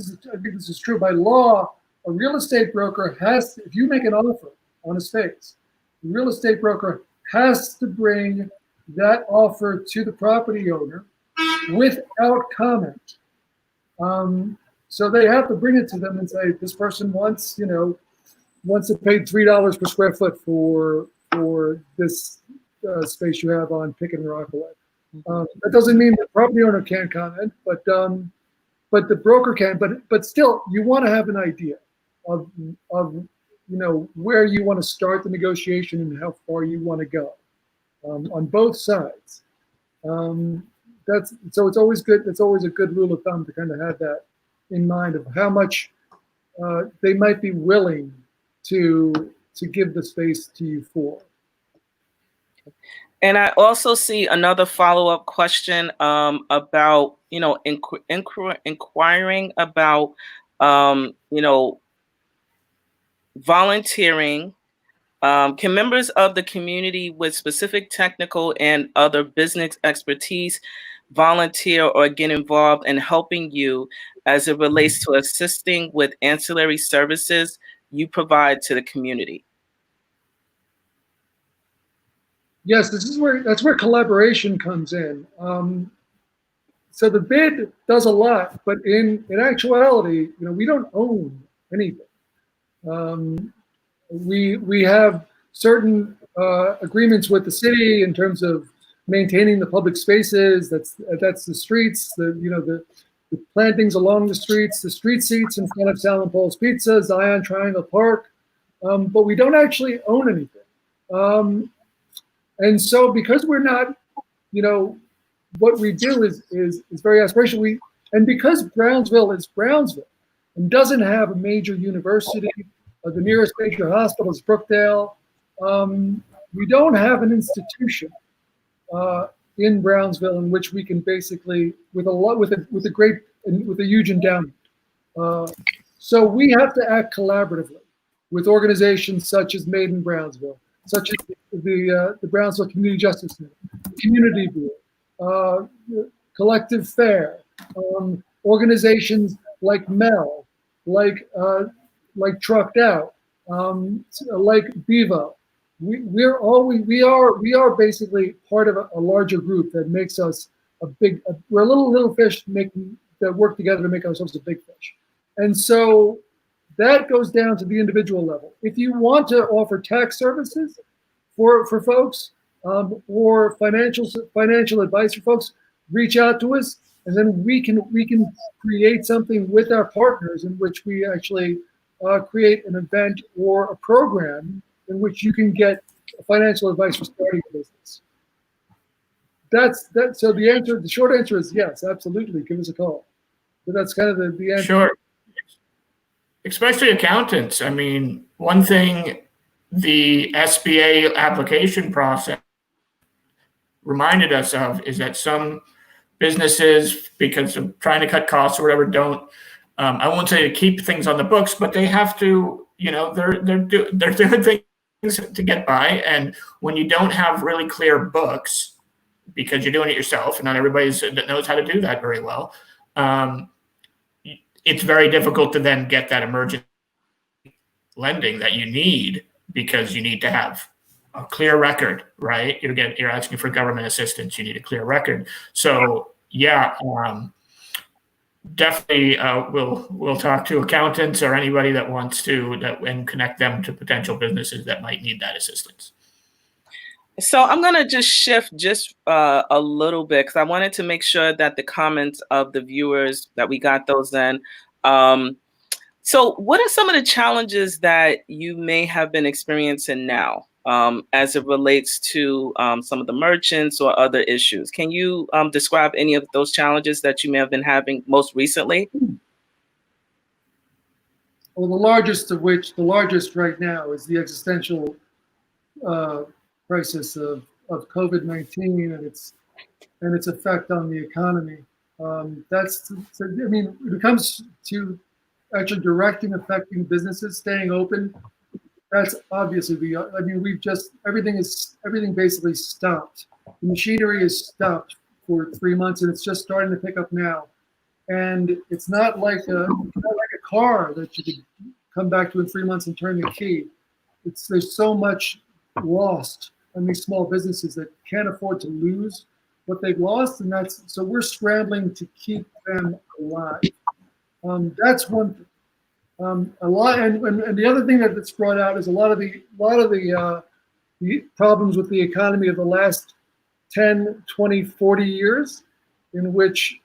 S5: is true, by law, a real estate broker has to, if you make an offer on a space, the real estate broker has to bring that offer to the property owner without comment. So they have to bring it to them and say, this person wants to pay $3 per square foot for this space you have on Pitkin Rockaway. That doesn't mean the property owner can't comment, but the broker can. But still, you want to have an idea of where you want to start the negotiation and how far you want to go on both sides. So it's always good. It's always a good rule of thumb to kind of have that in mind of how much they might be willing to give the space to you for.
S1: And I also see another follow-up question about, inquiring about, volunteering. Can members of the community with specific technical and other business expertise volunteer or get involved in helping you as it relates to assisting with ancillary services you provide to the community?
S5: Yes, that's where collaboration comes in. So the BID does a lot, but in actuality, we don't own anything. We have certain agreements with the city in terms of maintaining the public spaces. That's the streets, the plantings along the streets, the street seats in front of Sal and Paul's Pizza, Zion Triangle Park, but we don't actually own anything. And so because we're not, what we do is very aspirational. And because Brownsville is Brownsville and doesn't have a major university, the nearest major hospital is Brookdale. We don't have an institution in Brownsville in which we can basically, with a huge endowment. So we have to act collaboratively with organizations such as Made in Brownsville, such as the Brownsville Community Justice Center, Community Bureau, Collective Fair, organizations like MEL, like Trucked Out, like Bevo. We are basically part of a larger group that makes us we're a little fish that work together to make ourselves a big fish. And so that goes down to the individual level. If you want to offer tax services for folks or financial advice for folks, reach out to us, and then we can create something with our partners in which we actually create an event or a program in which you can get financial advice for starting a business. So the short answer is yes, absolutely. Give us a call. But that's kind of the answer.
S6: Sure. Especially accountants. I mean, one thing the SBA application process reminded us of is that some businesses, because of trying to cut costs or whatever, don't, I won't say to keep things on the books, but they have to, they're doing things to get by. And when you don't have really clear books, because you're doing it yourself, and not everybody knows how to do that very well, it's very difficult to then get that emergency lending that you need, because you need to have a clear record, right? You're asking for government assistance. You need a clear record. So yeah, definitely we'll talk to accountants or anybody that wants to and connect them to potential businesses that might need that assistance.
S1: So I'm going to just shift a little bit, because I wanted to make sure that the comments of the viewers, that we got those in. So what are some of the challenges that you may have been experiencing now as it relates to some of the merchants or other issues? Can you describe any of those challenges that you may have been having most recently?
S5: Well, the largest right now is the existential crisis of COVID-19 and its effect on the economy. When it comes to actually directly affecting businesses staying open, that's obviously beyond. I mean, everything basically stopped. The machinery is stopped for 3 months, and it's just starting to pick up now. And it's not like a car that you could come back to in 3 months and turn the key. There's so much lost on these small businesses that can't afford to lose what they've lost, and so we're scrambling to keep them alive. That's one thing. A lot, and the other thing that's brought out is a lot of the problems with the economy of the last 10, 20, 40 years, in which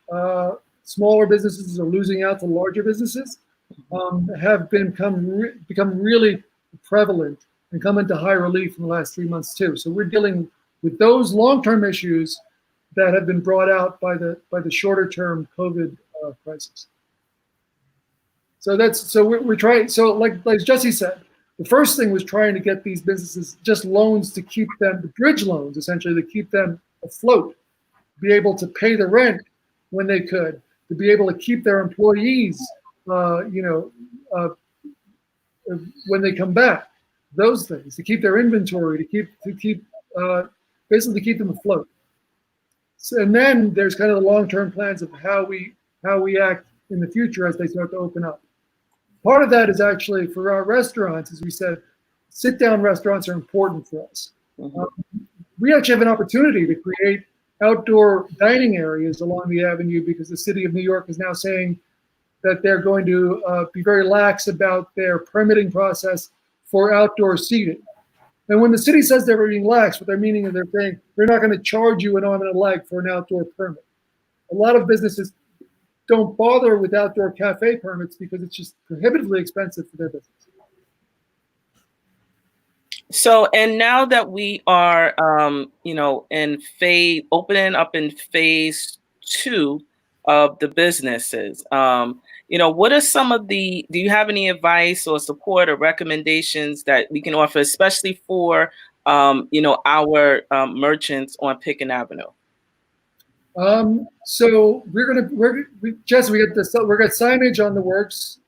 S5: smaller businesses are losing out to larger businesses, have become really prevalent and come into high relief in the last 3 months too. So we're dealing with those long-term issues that have been brought out by the shorter-term COVID crisis. So we're trying. So like Jesse said, the first thing was trying to get these businesses just loans to keep them, the bridge loans essentially, to keep them afloat, be able to pay the rent when they could, to be able to keep their employees, when they come back, those things, to keep their inventory, basically to keep them afloat. So, and then there's kind of the long-term plans of how we act in the future as they start to open up. Part of that is actually for our restaurants, as we said, sit-down restaurants are important for us. We actually have an opportunity to create outdoor dining areas along the avenue because the city of New York is now saying that they're going to be very lax about their permitting process for outdoor seating. And when the city says they're being lax, what they're meaning is they're saying they're not going to charge you an arm and a leg for an outdoor permit. A lot of businesses don't bother with outdoor cafe permits because it's just prohibitively expensive for their business.
S1: So, and now that we are, opening up in phase 2 of the businesses, what are some of do you have any advice or support or recommendations that we can offer, especially for, our merchants on Pitkin Avenue?
S5: So Jesse, we got signage on the works,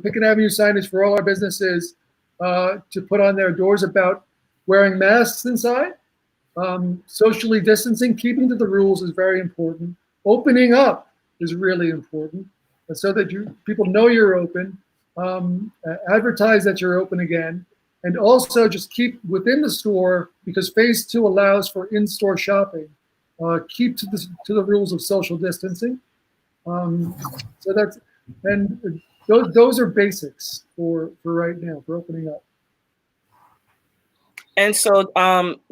S5: Pitkin Avenue signage for all our businesses to put on their doors about wearing masks inside, socially distancing, keeping to the rules is very important. Opening up is really important, so that people know you're open, advertise that you're open again, and also just keep within the store, because phase 2 allows for in-store shopping. Keep to the rules of social distancing. So those are basics for right now, for opening up.
S1: And so,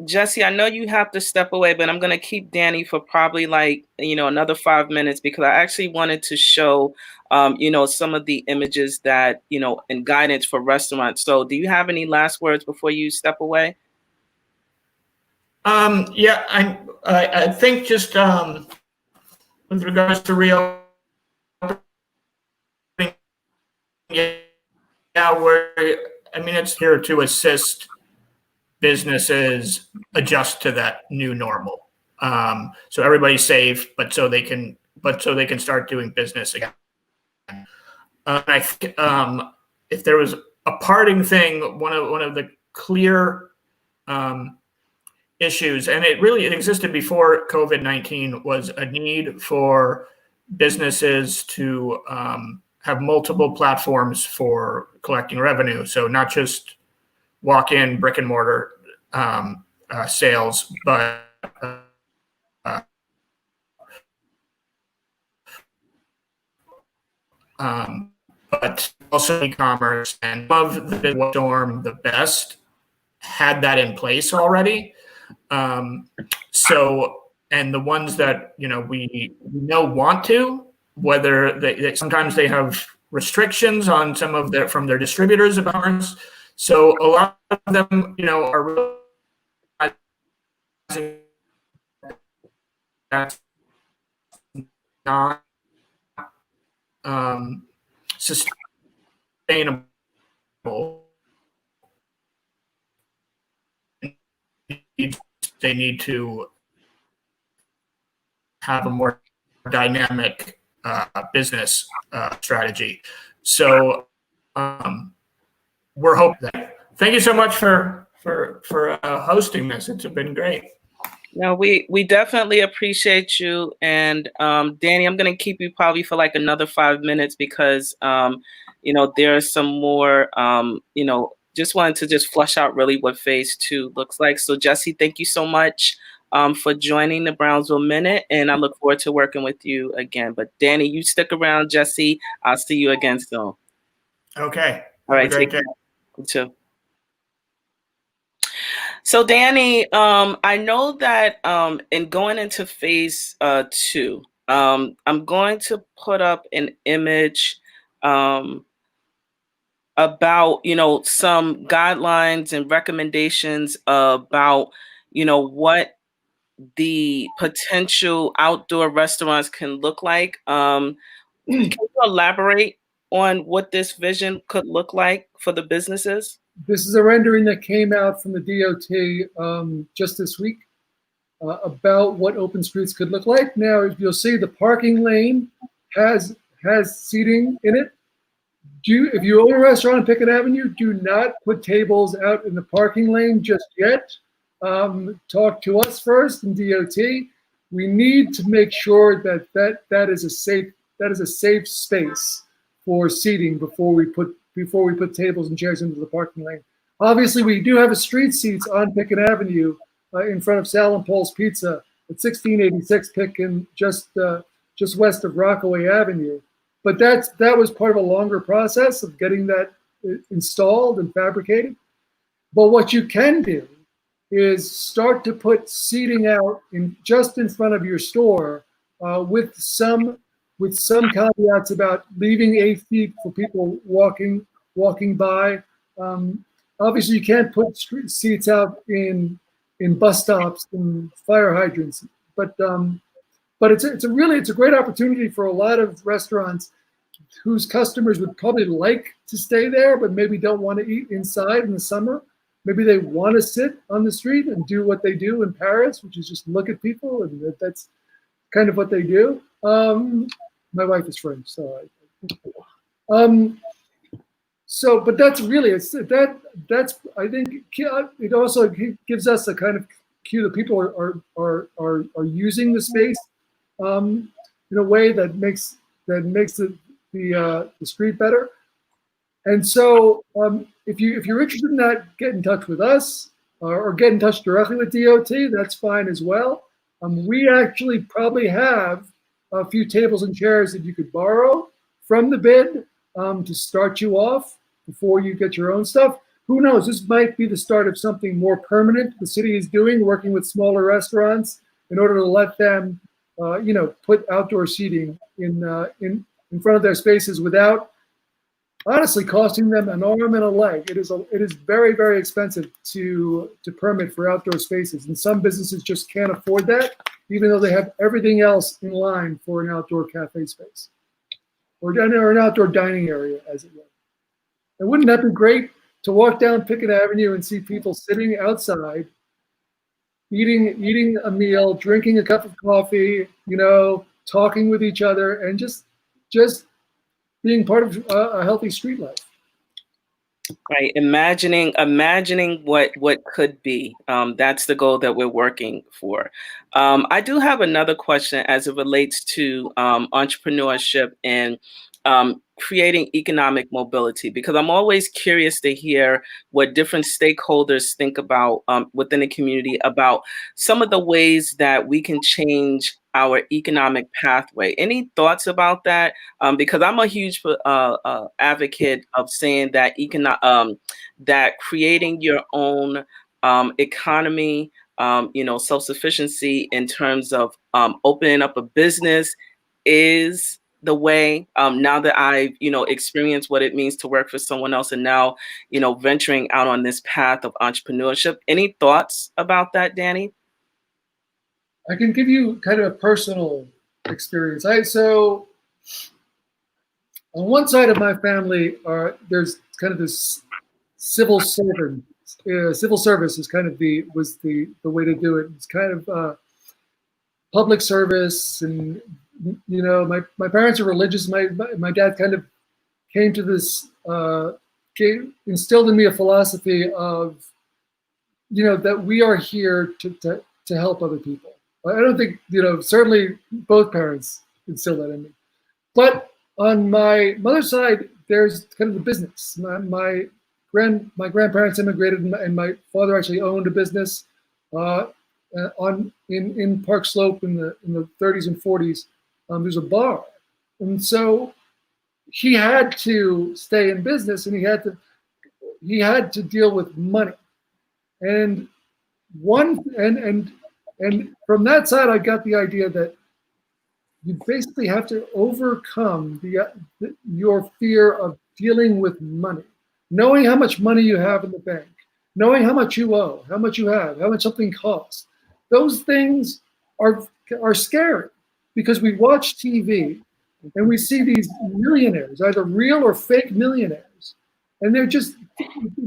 S1: Jesse, I know you have to step away, but I'm going to keep Danny for probably another 5 minutes, because I actually wanted to show, some of the images that, and guidance for restaurants. So do you have any last words before you step away?
S6: Yeah, I think just with regards to real, it's here to assist businesses adjust to that new normal. So everybody's safe, but so they can start doing business again. I think if there was a parting thing, one of the clear issues, and it existed before COVID-19, was a need for businesses to have multiple platforms for collecting revenue. So not just walk-in brick and mortar sales, but also e-commerce. And of the big storm, the best had that in place already. And the ones that we know want to, whether they sometimes they have restrictions on some of from their distributors of ours. So a lot of them, are realizing that's not sustainable. They need to have a more dynamic business strategy. So we're hoping that. Thank you so much for hosting this. It's been great.
S1: No, we definitely appreciate you. And Danny, I'm going to keep you probably for like another 5 minutes because, there are some more, just wanted to just flush out really what phase 2 looks like. So Jesse, thank you so much for joining the Brownsville Minute. And I look forward to working with you again. But Danny, you stick around. Jesse, I'll see you again soon.
S6: Okay.
S1: All right. Take care. You too. So Danny, I know that in going into phase 2, I'm going to put up an image about, some guidelines and recommendations about, what the potential outdoor restaurants can look like. Can you elaborate on what this vision could look like for the businesses?
S5: This is a rendering that came out from the DOT just this week about what open streets could look like. Now, if you'll see, the parking lane has seating in it. If you own a restaurant on Pitkin Avenue, do not put tables out in the parking lane just yet. Talk to us first in DOT. We need to make sure that is a safe space for seating before we put tables and chairs into the parking lane. Obviously, we do have a street seats on Pitkin Avenue in front of Sal and Paul's Pizza at 1686 Pitkin, just west of Rockaway Avenue. But that was part of a longer process of getting that installed and fabricated. But what you can do is start to put seating out just in front of your store with some caveats about leaving 8 feet for people walking by. Obviously, you can't put street seats out in bus stops and fire hydrants, but it's a great opportunity for a lot of restaurants whose customers would probably like to stay there, but maybe don't want to eat inside in the summer. Maybe they want to sit on the street and do what they do in Paris, which is just look at people, and that's kind of what they do. My wife is French, so but that's really that's I think it also gives us a kind of cue that people are using the space in a way that makes the street better. And so if you're interested in that, get in touch with us or get in touch directly with DOT. That's fine as well. We actually probably have a few tables and chairs that you could borrow from the bid to start you off before you get your own stuff. Who knows? This might be the start of something more permanent the city is doing, working with smaller restaurants in order to let them, put outdoor seating in front of their spaces without honestly costing them an arm and a leg. It is very, very expensive to permit for outdoor spaces, and some businesses just can't afford that, even though they have everything else in line for an outdoor cafe space or an outdoor dining area, as it were. And wouldn't that be great to walk down Pitkin Avenue and see people sitting outside, eating a meal, drinking a cup of coffee, talking with each other, and just being part of a healthy street life.
S1: Right, imagining what could be. That's the goal that we're working for. I do have another question as it relates to entrepreneurship and creating economic mobility, because I'm always curious to hear what different stakeholders think about within the community about some of the ways that we can change our economic pathway. Any thoughts about that? Because I'm a huge advocate of saying that that creating your own economy, self-sufficiency in terms of opening up a business is the way. Now that I've experienced what it means to work for someone else, and now venturing out on this path of entrepreneurship. Any thoughts about that, Danny?
S5: I can give you kind of a personal experience. So on one side of my family, there's kind of this civil servant. Civil service is kind of was the way to do it. It's kind of public service, and my parents are religious. My dad kind of came to this, instilled in me a philosophy of, that we are here to help other people. I don't think, certainly both parents instilled that in me. But on my mother's side, there's kind of the business. My grandparents immigrated, and my father actually owned a business in Park Slope in the 30s and 40s. There's a bar, and so he had to stay in business, and he had to deal with money. And from that side, I got the idea that you basically have to overcome your fear of dealing with money, knowing how much money you have in the bank, knowing how much you owe, how much you have, how much something costs. Those things are scary, because we watch TV and we see these millionaires, either real or fake millionaires, and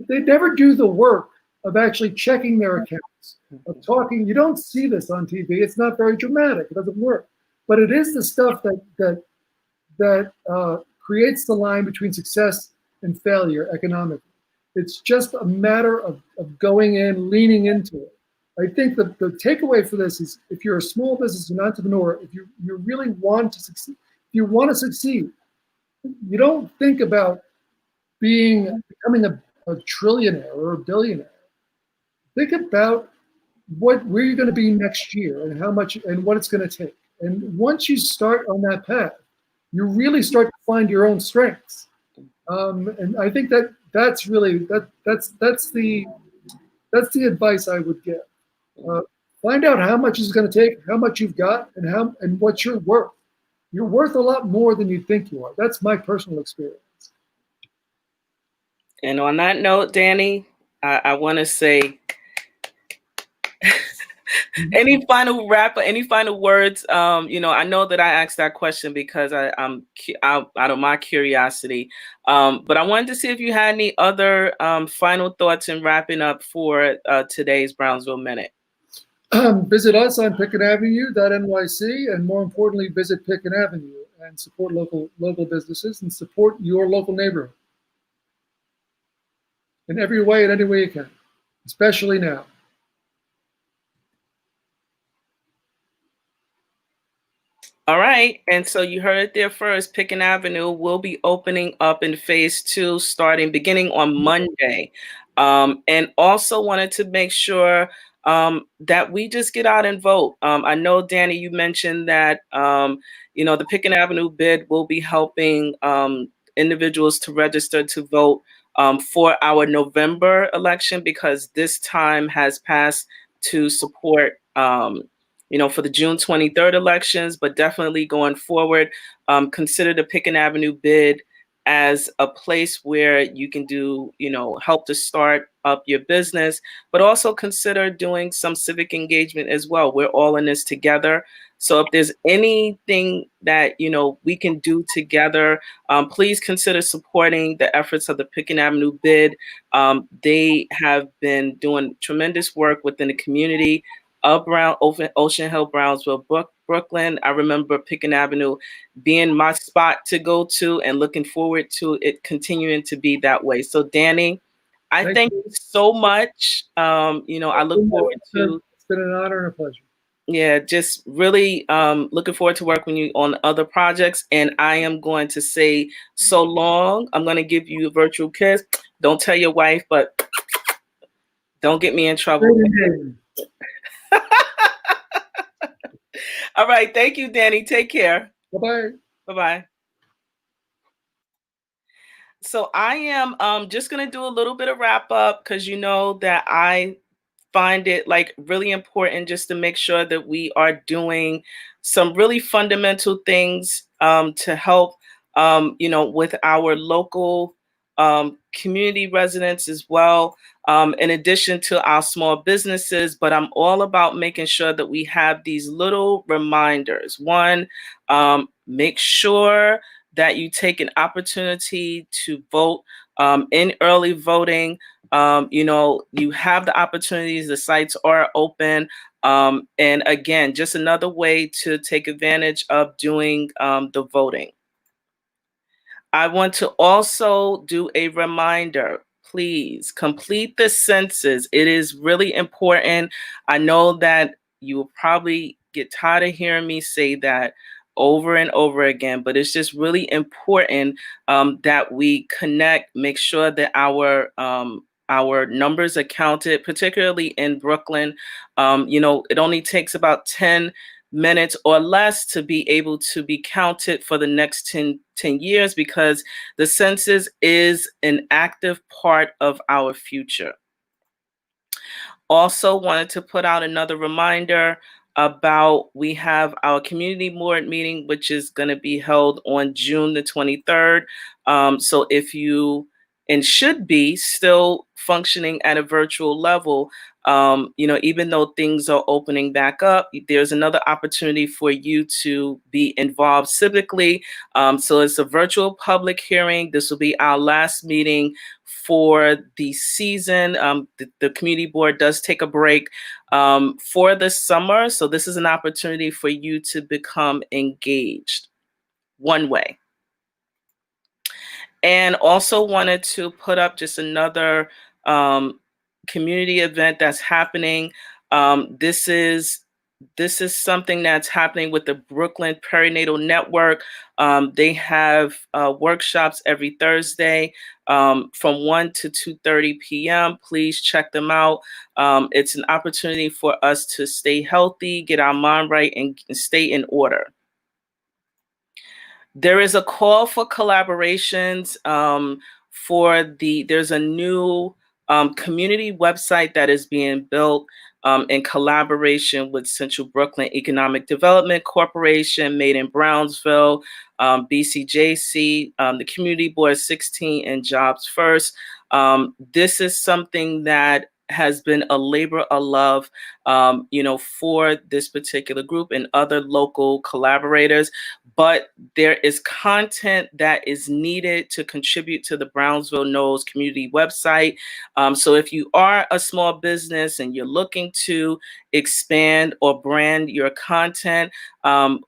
S5: they never do the work of actually checking their accounts, of talking. You don't see this on TV. It's not very dramatic. It doesn't work. But it is the stuff that creates the line between success and failure economically. It's just a matter of going in, leaning into it. I think the takeaway for this is, if you're a small business, an entrepreneur, if you really want to succeed, you don't think about becoming a trillionaire or a billionaire. Think about where you're going to be next year, and how much and what it's going to take. And once you start on that path, you really start to find your own strengths. And I think that's the advice I would give. Find out how much it's going to take, how much you've got, and what you're worth. You're worth a lot more than you think you are. That's my personal experience.
S1: And on that note, Danny, I want to say, any final words? I know that I asked that question because I'm out of my curiosity. But I wanted to see if you had any other final thoughts in wrapping up for today's Brownsville Minute.
S5: Visit us on Pitkin Avenue.nyc, and more importantly, visit Pitkin Avenue and support local businesses and support your local neighborhood in every way, in any way you can, especially now.
S1: All right, and so you heard it there first. Pitkin Avenue will be opening up in phase 2, beginning on Monday. And also wanted to make sure that we just get out and vote. I know, Danny, you mentioned that the Pitkin Avenue BID will be helping individuals to register to vote for our November election, because this time has passed to support for the June 23rd elections. But definitely going forward, consider the Pitkin Avenue BID as a place where you can do, help to start up your business, but also consider doing some civic engagement as well. We're all in this together. So if there's anything that, we can do together, please consider supporting the efforts of the Pitkin Avenue BID. They have been doing tremendous work within the community of Ocean Hill, Brownsville, Brooklyn. I remember Pitkin Avenue being my spot to go to, and looking forward to it continuing to be that way. So Danny, I thank you so much. I look forward to.
S5: It's been an honor and a pleasure.
S1: Yeah, just really looking forward to working with you on other projects. And I am going to say so long. I'm going to give you a virtual kiss. Don't tell your wife, but don't get me in trouble. All right. Thank you, Danny. Take care.
S5: Bye-bye.
S1: Bye-bye. So I am just going to do a little bit of wrap up, because you know that I find it really important just to make sure that we are doing some really fundamental things to help, with our local community residents as well, in addition to our small businesses. But I'm all about making sure that we have these little reminders. One, make sure that you take an opportunity to vote in early voting. You have the opportunities, the sites are open. And again, just another way to take advantage of doing the voting. I want to also do a reminder. Please complete the census. It is really important. I know that you will probably get tired of hearing me say that over and over again, but it's just really important that we connect, make sure that our numbers are counted, particularly in Brooklyn. It only takes about 10 minutes or less to be able to be counted for the next 10 years, because the census is an active part of our future. Also wanted to put out another reminder about, we have our community board meeting, which is going to be held on June the 23rd. So if you and should be still functioning at a virtual level, even though things are opening back up, there's another opportunity for you to be involved civically. So it's a virtual public hearing. This will be our last meeting for the season. The community board does take a break for the summer. So this is an opportunity for you to become engaged one way. And also wanted to put up just another community event that's happening. This is something that's happening with the Brooklyn Perinatal Network. They have workshops every Thursday from 1 to 2:30 p.m. Please check them out. It's an opportunity for us to stay healthy, get our mind right, and stay in order. There is a call for collaborations there's a new community website that is being built in collaboration with Central Brooklyn Economic Development Corporation, Made in Brownsville, BCJC, the Community Board 16, and Jobs First. This is something that has been a labor of love, for this particular group and other local collaborators. But there is content that is needed to contribute to the Brownsville Knows community website. So if you are a small business and you're looking to expand or brand your content,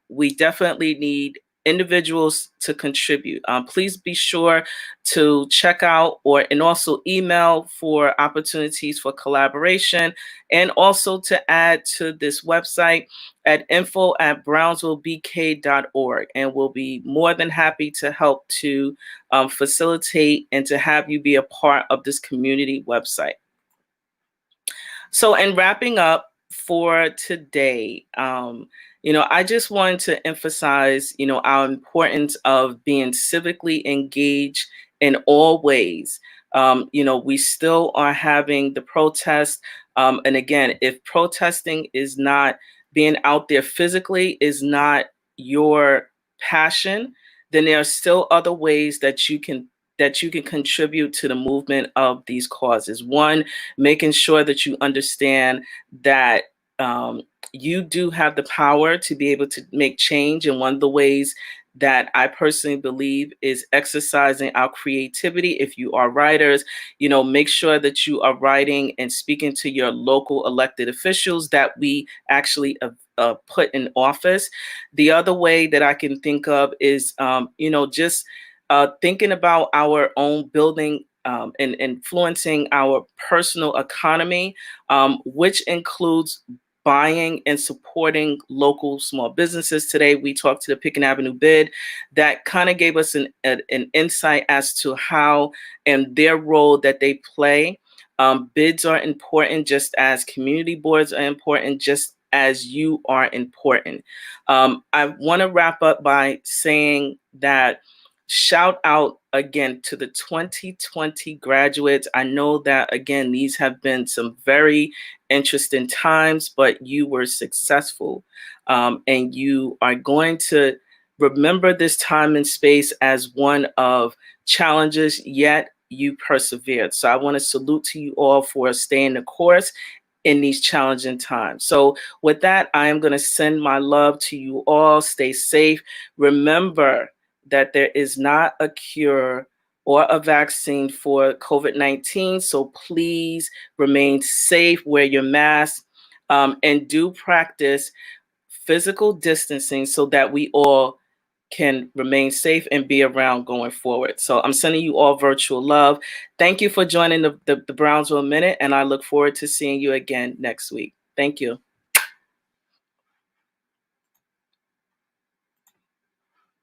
S1: we definitely need individuals to contribute. Please be sure to check out and also email for opportunities for collaboration, and also to add to this website at info@brownsvillebk.org. And we'll be more than happy to help to facilitate and to have you be a part of this community website. So in wrapping up for today, I just wanted to emphasize, our importance of being civically engaged in all ways. We still are having the protest. And again, if protesting is not, being out there physically is not your passion, then there are still other ways that you can contribute to the movement of these causes. One, making sure that you understand that you do have the power to be able to make change. And one of the ways that I personally believe is exercising our creativity. If you are writers, make sure that you are writing and speaking to your local elected officials that we actually put in office. The other way that I can think of is, just thinking about our own building and influencing our personal economy, which includes buying and supporting local small businesses. Today, we talked to the Pitkin Avenue BID. That kind of gave us an insight as to how and their role that they play. BIDs are important, just as community boards are important, just as you are important. I want to wrap up by saying that shout out again to the 2020 graduates. I know that, again, these have been some very interesting times, but you were successful. And you are going to remember this time and space as one of challenges, yet you persevered. So I want to salute to you all for staying the course in these challenging times. So with that, I am going to send my love to you all. Stay safe. Remember that there is not a cure or a vaccine for COVID-19. So please remain safe, wear your mask, and do practice physical distancing so that we all can remain safe and be around going forward. So I'm sending you all virtual love. Thank you for joining the Brownsville Minute, and I look forward to seeing you again next week. Thank you.